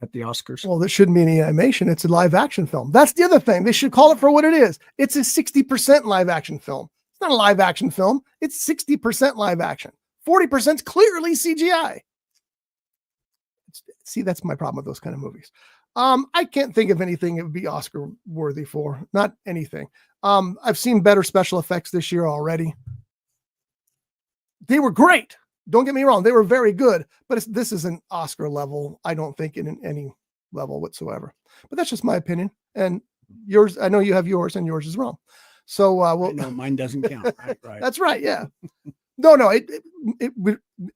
at the Oscars? Well, there shouldn't be any animation. It's a live action film. That's the other thing. They should call it for what it is. It's a 60% live action film. It's not a live action film. It's 60% live action. 40% is clearly CGI. See, that's my problem with those kind of movies. I can't think of anything it would be Oscar worthy for. Not anything. I've seen better special effects this year already. They were great. Don't get me wrong. They were very good, but this isn't Oscar level. I don't think in any level whatsoever, but that's just my opinion. And yours, I know you have yours and yours is wrong. So, no, mine doesn't count. Right. That's right. Yeah. No, it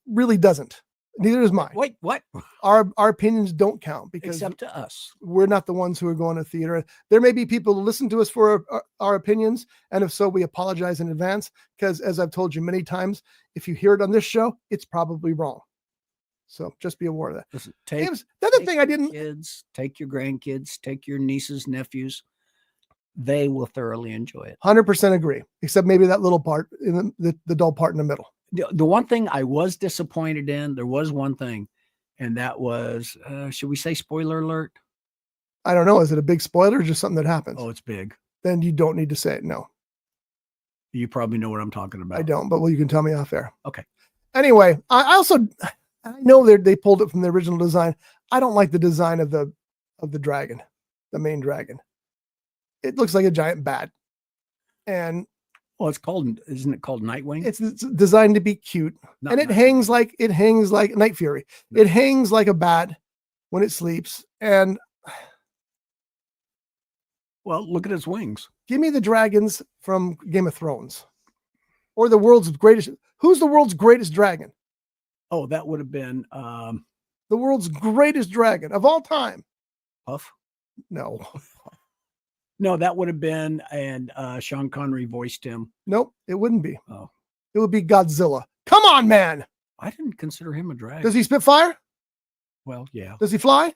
really doesn't. Neither is mine. Wait, what? Our opinions don't count because Except to us. we're not the ones who are going to theater. There may be people who listen to us for our opinions, and if so, we apologize in advance because, as I've told you many times, if you hear it on this show, it's probably wrong. So just be aware of that. Listen, The other thing I didn't. Kids, take your grandkids, take your nieces, nephews. They will thoroughly enjoy it. 100% agree, except maybe that little part in the dull part in the middle. The one thing I was disappointed in, there was one thing, and that was, should we say spoiler alert? I don't know. Is it a big spoiler or just something that happens? Oh, it's big. Then you don't need to say it. No, You probably know what I'm talking about. I don't, but you can tell me off air. Okay. Anyway, I know they pulled it from the original design. I don't like the design of the dragon, the main dragon. It looks like a giant bat. And well, isn't it called Nightwing? It's designed to be cute. And it hangs like Night Fury. No. It hangs like a bat when it sleeps. And well, look at its wings. Give me the dragons from Game of Thrones. Or the world's greatest. Who's the world's greatest dragon? Oh, that would have been the world's greatest dragon of all time. Puff? No. No, that would have been, and Sean Connery voiced him. Nope, it wouldn't be. Oh, it would be Godzilla. Come on, man. I didn't consider him a dragon. Does he spit fire? Well, yeah. Does he fly?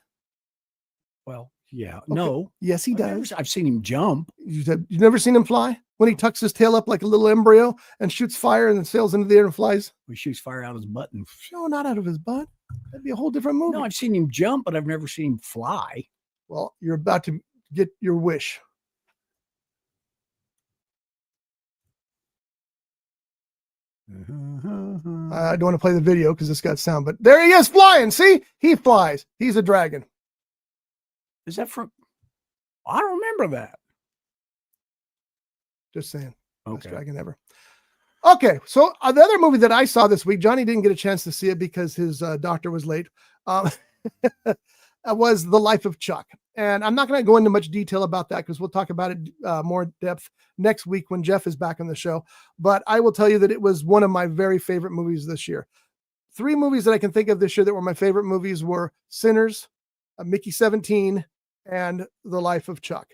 Well, yeah. Okay. No. Yes, he does. I've seen him jump. You've never seen him fly? When he tucks his tail up like a little embryo and shoots fire and then sails into the air and flies? He shoots fire out of his butt. No, not out of his butt. That'd be a whole different movie. No, I've seen him jump, but I've never seen him fly. Well, you're about to get your wish. I don't want to play the video because it's got sound, but there he is flying. See, he flies. He's a dragon. Is that from? I don't remember that. Just saying. Okay. Best dragon ever. Okay, so the other movie that I saw this week, Johnny didn't get a chance to see it because his doctor was late. Was The Life of Chuck. And I'm not going to go into much detail about that because we'll talk about it more in depth next week when Jeff is back on the show. But I will tell you that it was one of my very favorite movies this year. 3 movies that I can think of this year that were my favorite movies were Sinners, Mickey 17, and The Life of Chuck.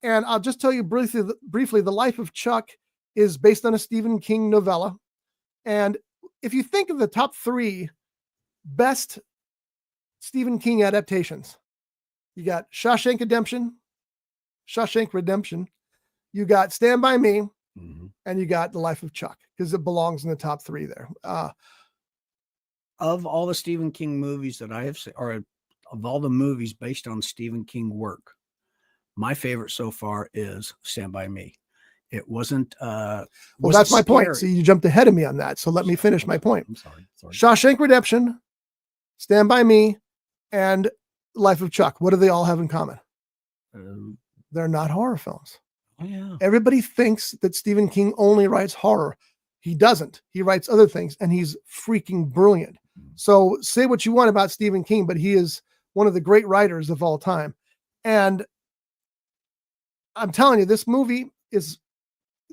And I'll just tell you briefly, The Life of Chuck is based on a Stephen King novella. And if you think of the top 3 best Stephen King adaptations, you got Shawshank Redemption, you got Stand By Me, and you got The Life of Chuck, because it belongs in the top 3 there. Of all the Stephen King movies that I have seen, or of all the movies based on Stephen King work, my favorite so far is Stand By Me. It wasn't. Well, that's my point. So you jumped ahead of me on that. So let me finish my point. I'm sorry. Shawshank Redemption, Stand By Me, and Life of Chuck. What do they all have in common? They're not horror films. Oh, yeah. Everybody thinks that Stephen King only writes horror. He doesn't. He writes other things, and he's freaking brilliant. So say what you want about Stephen King, but he is one of the great writers of all time. And I'm telling you, this movie is,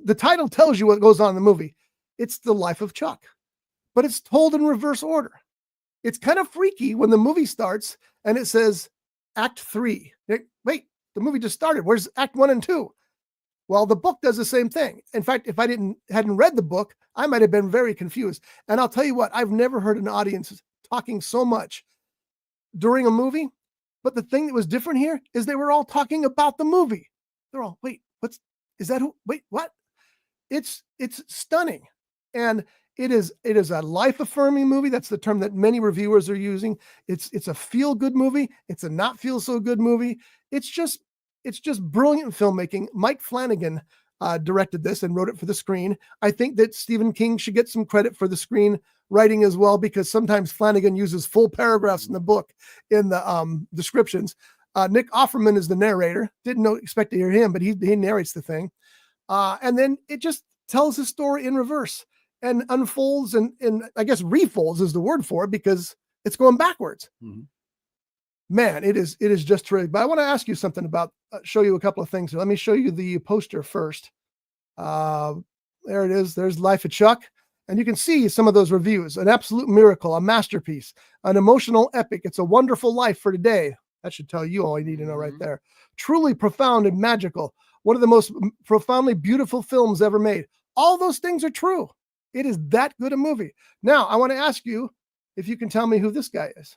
the title tells you what goes on in the movie. It's The Life of Chuck, but it's told in reverse order. It's kind of freaky when the movie starts and it says Act 3. Wait, the movie just started. Where's Act 1 and 2? Well, the book does the same thing. In fact, if I hadn't read the book, I might have been very confused. And I'll tell you what, I've never heard an audience talking so much during a movie. But the thing that was different here is they were all talking about the movie. They're all, wait, what? It's stunning. And it is a life-affirming movie. That's the term that many reviewers are using. It's a feel-good movie. It's a not feel-so-good movie. It's just brilliant filmmaking. Mike Flanagan directed this and wrote it for the screen. I think that Stephen King should get some credit for the screen writing as well, because sometimes Flanagan uses full paragraphs in the book in the descriptions. Nick Offerman is the narrator. Didn't expect to hear him, but he narrates the thing. And then it just tells the story in reverse and unfolds and I guess refolds is the word for it, because it's going backwards. Mm-hmm. Man, it is just terrific. But I want to ask you something about, show you a couple of things. Let me show you the poster first. There it is. There's Life of Chuck. And you can see some of those reviews. An absolute miracle, a masterpiece, an emotional epic. It's a wonderful life for today. That should tell you all you need to know right there. Truly profound and magical. One of the most profoundly beautiful films ever made. All those things are true. It is that good a movie. Now, I want to ask you if you can tell me who this guy is.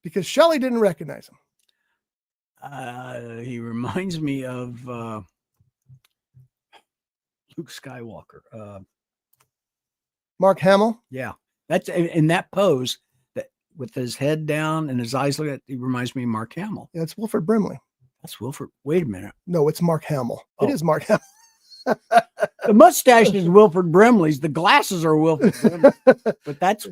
Because Shelley didn't recognize him. He reminds me of Luke Skywalker. Mark Hamill. Yeah, that's in that pose, that with his head down and his eyes look at. He reminds me of Mark Hamill. Yeah, it's Wilford Brimley. That's Wilford. Wait a minute. No, it's Mark Hamill. It is Mark Hamill. The mustache is Wilford Brimley's. The glasses are Wilford Brimley. But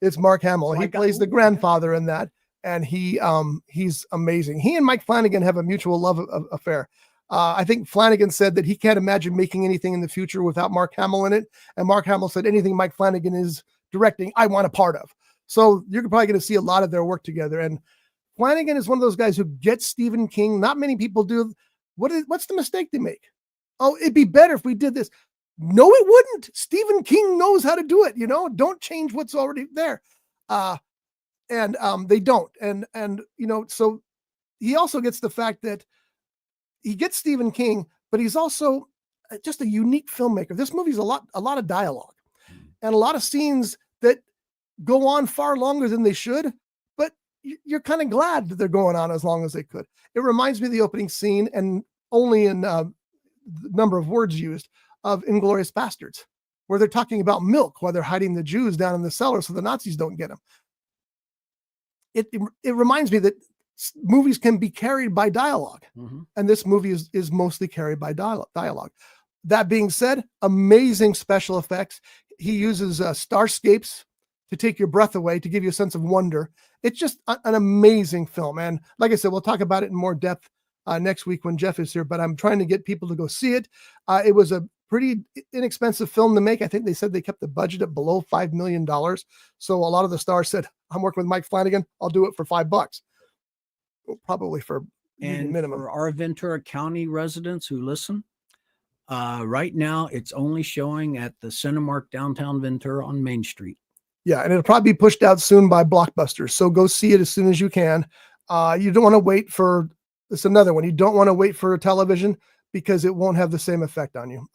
it's Mark Hamill. So He plays the grandfather in that, and he's amazing. He and Mike Flanagan have a mutual love affair. I think Flanagan said that he can't imagine making anything in the future without Mark Hamill in it. And Mark Hamill said anything Mike Flanagan is directing, I want a part of. So you're probably going to see a lot of their work together. And Flanagan is one of those guys who gets Stephen King. Not many people do. What's the mistake they make? Oh, it'd be better if we did this. No, it wouldn't. Stephen King knows how to do it. Don't change what's already there. And they don't. And so he also gets the fact that he gets Stephen King, but he's also just a unique filmmaker. This movie's a lot of dialogue and a lot of scenes that go on far longer than they should, but you're kind of glad that they're going on as long as they could. It reminds me of the opening scene, and only in the number of words used, of Inglourious Bastards, where they're talking about milk while they're hiding the Jews down in the cellar so the Nazis don't get them. It reminds me that movies can be carried by dialogue, and this movie is mostly carried by dialogue. That being said, amazing special effects. He uses starscapes to take your breath away, to give you a sense of wonder. It's just an amazing film. And like I said, we'll talk about it in more depth next week when Jeff is here, but I'm trying to get people to go see it. It was a pretty inexpensive film to make. I think they said they kept the budget at below $5 million. So a lot of the stars said, I'm working with Mike Flanagan. I'll do it for $5. Probably for minimum. For our Ventura County residents who listen, right now it's only showing at the Cinemark downtown Ventura on Main Street. Yeah, and it'll probably be pushed out soon by Blockbuster. So go see it as soon as you can. You don't want to wait for, it's another one. You don't want to wait for a television because it won't have the same effect on you.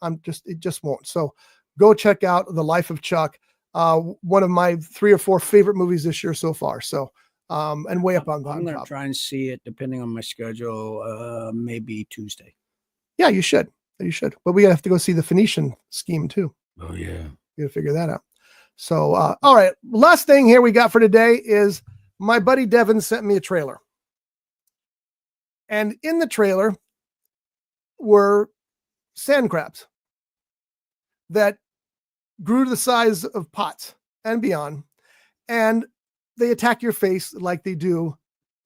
It just won't. So go check out The Life of Chuck. One of my 3 or 4 favorite movies this year so far. So, and way up on. I'm going to try and see it depending on my schedule. Maybe Tuesday. Yeah, you should. But we have to go see the Phoenician Scheme too. Oh yeah. You got to figure that out. So, all right. Last thing here we got for today is my buddy Devin sent me a trailer. And in the trailer were sand crabs that grew to the size of pots and beyond. And they attack your face like they do,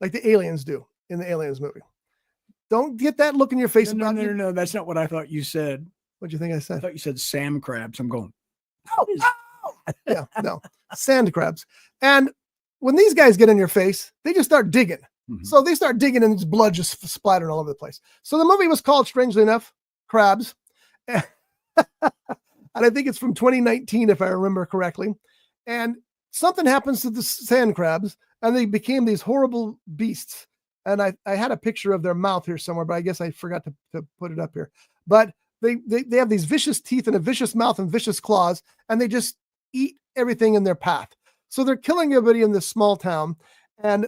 like the aliens do in the Aliens movie. Don't get that look in your face. No. That's not what I thought you said. What do you think I I said? thought you said Sam crabs. I'm going, Yeah, no, sand crabs. And when these guys get in your face, they just start digging. So they start digging and blood just splattering all over the place. So the movie was called, strangely enough, Crabs. And I think it's from 2019, if I remember correctly. And something happens to the sand crabs and they became these horrible beasts. And I had a picture of their mouth here somewhere, but I guess I forgot to put it up here. But they have these vicious teeth and a vicious mouth and vicious claws, and they just eat everything in their path. So they're killing everybody in this small town. And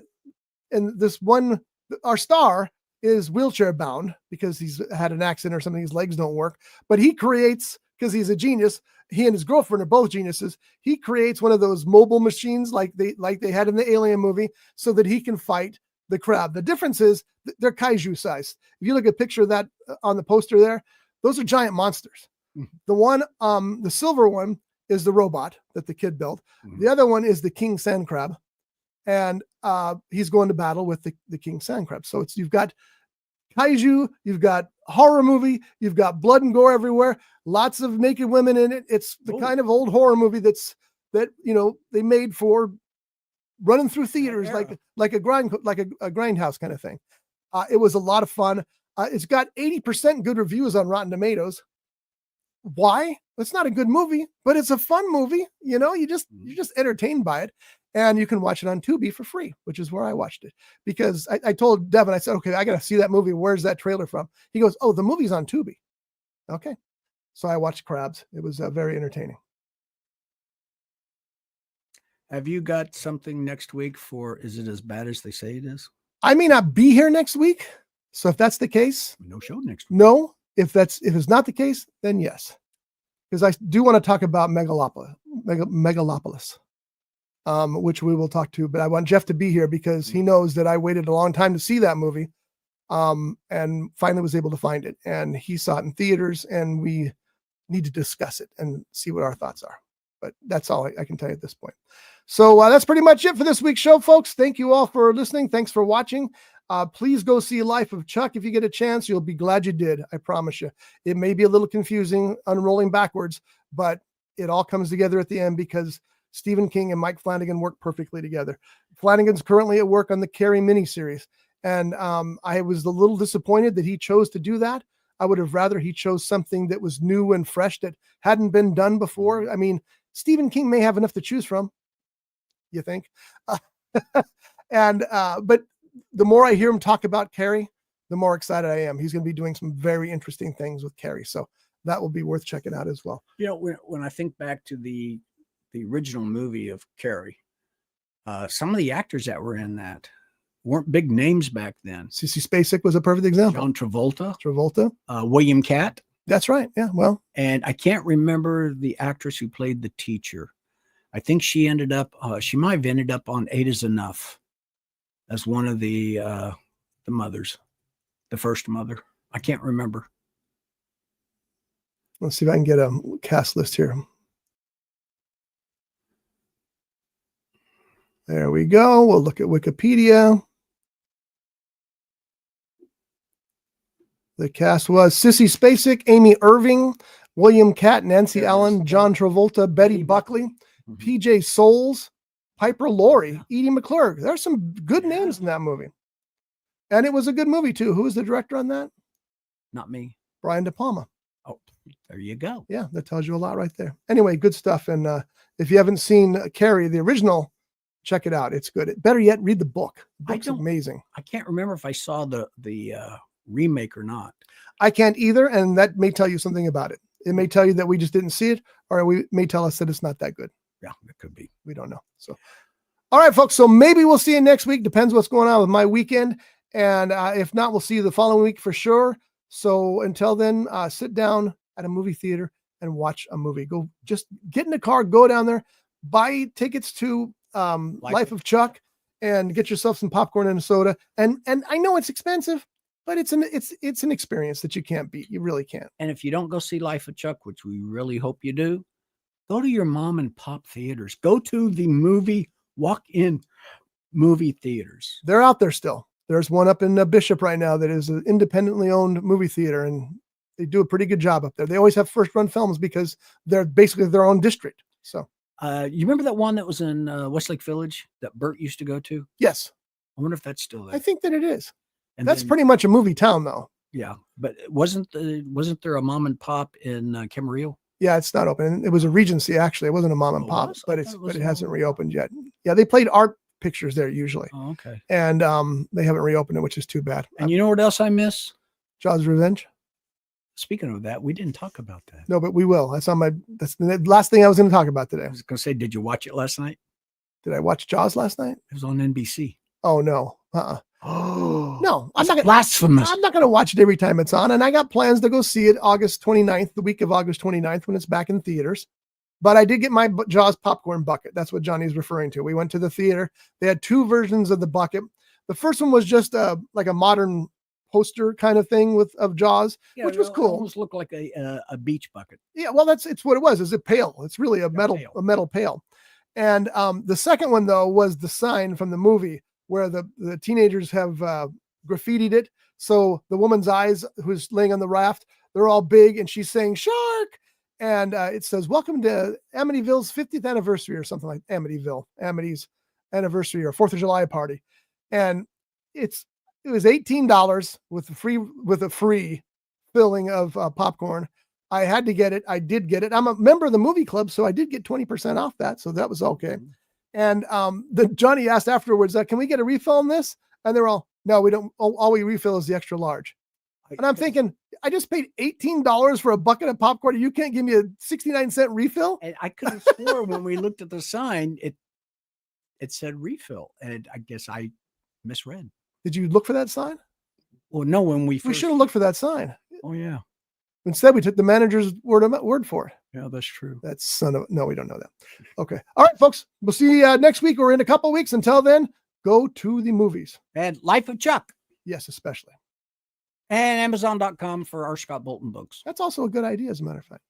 this one, our star is wheelchair bound because he's had an accident or something. His legs don't work, but he creates, because he's a genius. He and his girlfriend are both geniuses. He creates one of those mobile machines like they had in the Alien movie so that he can fight the crab. The difference is they're kaiju sized. If you look at a picture of that on the poster there, those are giant monsters. The one, the silver one is the robot that the kid built. The other one is the king sand crab. And he's going to battle with the king sand crab. So you've got kaiju, you've got horror movie, you've got blood and gore everywhere, lots of naked women in it. It's the kind of old horror movie that they made for running through theaters like a grindhouse kind of thing. It was a lot of fun. It's got 80% good reviews on Rotten Tomatoes. Why? It's not a good movie, but it's a fun movie. You know, you're just entertained by it. And you can watch it on Tubi for free, which is where I watched it. Because I told Devin, I said, okay, I got to see that movie. Where's that trailer from? He goes, oh, the movie's on Tubi. Okay. So I watched Crabs. It was very entertaining. Have you got something next week for Is It As Bad As They Say It Is? I may not be here next week. So if that's the case, No show next week. no. If it's not the case, then yes. Because I do want to talk about Megalopolis, which we will talk to. But I want Jeff to be here because he knows that I waited a long time to see that movie, and finally was able to find it. And he saw it in theaters, and we need to discuss it and see what our thoughts are. But that's all I can tell you at this point. So that's pretty much it for this week's show, folks. Thank you all for listening. Thanks for watching. Please go see Life of Chuck. If you get a chance, you'll be glad you did. I promise you. It may be a little confusing unrolling backwards, but it all comes together at the end because Stephen King and Mike Flanagan work perfectly together. Flanagan's currently at work on the Carrie miniseries. And I was a little disappointed that he chose to do that. I would have rather he chose something that was new and fresh that hadn't been done before. I mean, Stephen King may have enough to choose from. You think? But the more I hear him talk about Carrie, the more excited I am. He's going to be doing some very interesting things with Carrie. So that will be worth checking out as well. You know, when I think back to the original movie of Carrie, some of the actors that were in that weren't big names back then. Sissy Spacek was a perfect example. John Travolta. William Katt. That's right. Yeah. Well, and I can't remember the actress who played the teacher. I think she ended up, she might have ended up on 8 is Enough as one of the mothers, the first mother. I can't remember. Let's see if I can get a cast list here. There we go. We'll look at Wikipedia. The cast was Sissy Spacek, Amy Irving, William Katt, Nancy Allen, John Travolta, Betty Buckley, PJ Souls, Piper Laurie, Edie McClurg. There's some good names in that movie. And it was a good movie too. Who was the director on that? Not me. Brian De Palma. Oh, there you go. Yeah, that tells you a lot right there. Anyway, good stuff. And if you haven't seen Carrie, the original, check it out. It's good. Better yet, read the book. The book's amazing. I can't remember if I saw the remake or not. I can't either. And that may tell you something about it. It may tell you that we just didn't see it, or we may tell us that it's not that good. Yeah, it could be. We don't know. So, all right, folks. So maybe we'll see you next week. Depends what's going on with my weekend. And if not, we'll see you the following week for sure. So until then, sit down at a movie theater and watch a movie. Go, just get in the car, go down there, buy tickets to Life of Chuck, and get yourself some popcorn and a soda. And I know it's expensive, but it's an experience that you can't beat. You really can't. And if you don't go see Life of Chuck, which we really hope you do, go to your mom and pop theaters. Go to the walk-in movie theaters. They're out there still. There's one up in Bishop right now that is an independently owned movie theater, and they do a pretty good job up there. They always have first-run films because they're basically their own district. So, you remember that one that was in Westlake Village that Bert used to go to? Yes. I wonder if that's still there. I think that it is. And that's pretty much a movie town, though. Yeah, but wasn't there a mom and pop in Camarillo? Yeah, it's not open. It was a Regency, actually. It wasn't a mom and pop, but it hasn't reopened yet. Yeah, they played art pictures there usually. Oh, okay. And they haven't reopened it, which is too bad. And you know what else I miss? Jaws Revenge. Speaking of that, we didn't talk about that. No, but we will. That's the last thing I was going to talk about today. I was going to say, did you watch it last night? Did I watch Jaws last night? It was on NBC. Oh, no. Oh, no, I'm not blasphemous. I'm not going to watch it every time it's on. And I got plans to go see it August 29th, the week of August 29th, when it's back in theaters. But I did get my Jaws popcorn bucket. That's what Johnny's referring to. We went to the theater. They had 2 versions of the bucket. The first one was just like a modern poster kind of thing of Jaws, which was cool. It almost looked like a beach bucket. Yeah, well, it's what it was. Is a pail. It's really a metal pail. And the second one, though, was the sign from the movie where the teenagers have graffitied it. So the woman's eyes, who's laying on the raft, they're all big, and she's saying "shark," and it says "Welcome to Amityville's 50th anniversary" or something like Amity's anniversary or 4th of July party. And It was $18 with a free filling of popcorn. I had to get it. I did get it. I'm a member of the movie club, so I did get 20% off that. So that was okay. And Johnny asked afterwards, can we get a refill on this? And they're all, no, we don't. All we refill is the extra large. And I'm thinking, I just paid $18 for a bucket of popcorn, and you can't give me a 69-cent refill? And I could have swore when we looked at the sign, it said refill. And I guess I misread. Did you look for that sign? Well, no, when we should have looked for that sign. Oh, yeah. Instead, we took the manager's word for it. Yeah, that's true. No, we don't know that. Okay. All right, folks. We'll see you next week or in a couple of weeks. Until then, go to the movies. And Life of Chuck. Yes, especially. And Amazon.com for our Scott Bolton books. That's also a good idea, as a matter of fact.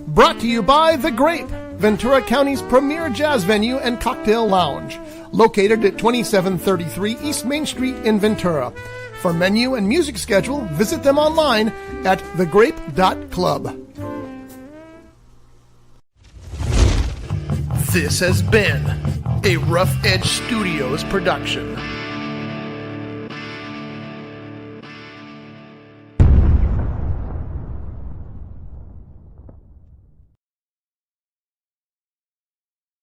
Brought to you by The Grape, Ventura County's premier jazz venue and cocktail lounge, located at 2733 East Main Street in Ventura. For menu and music schedule, visit them online at thegrape.club. This has been a Rough Edge Studios production.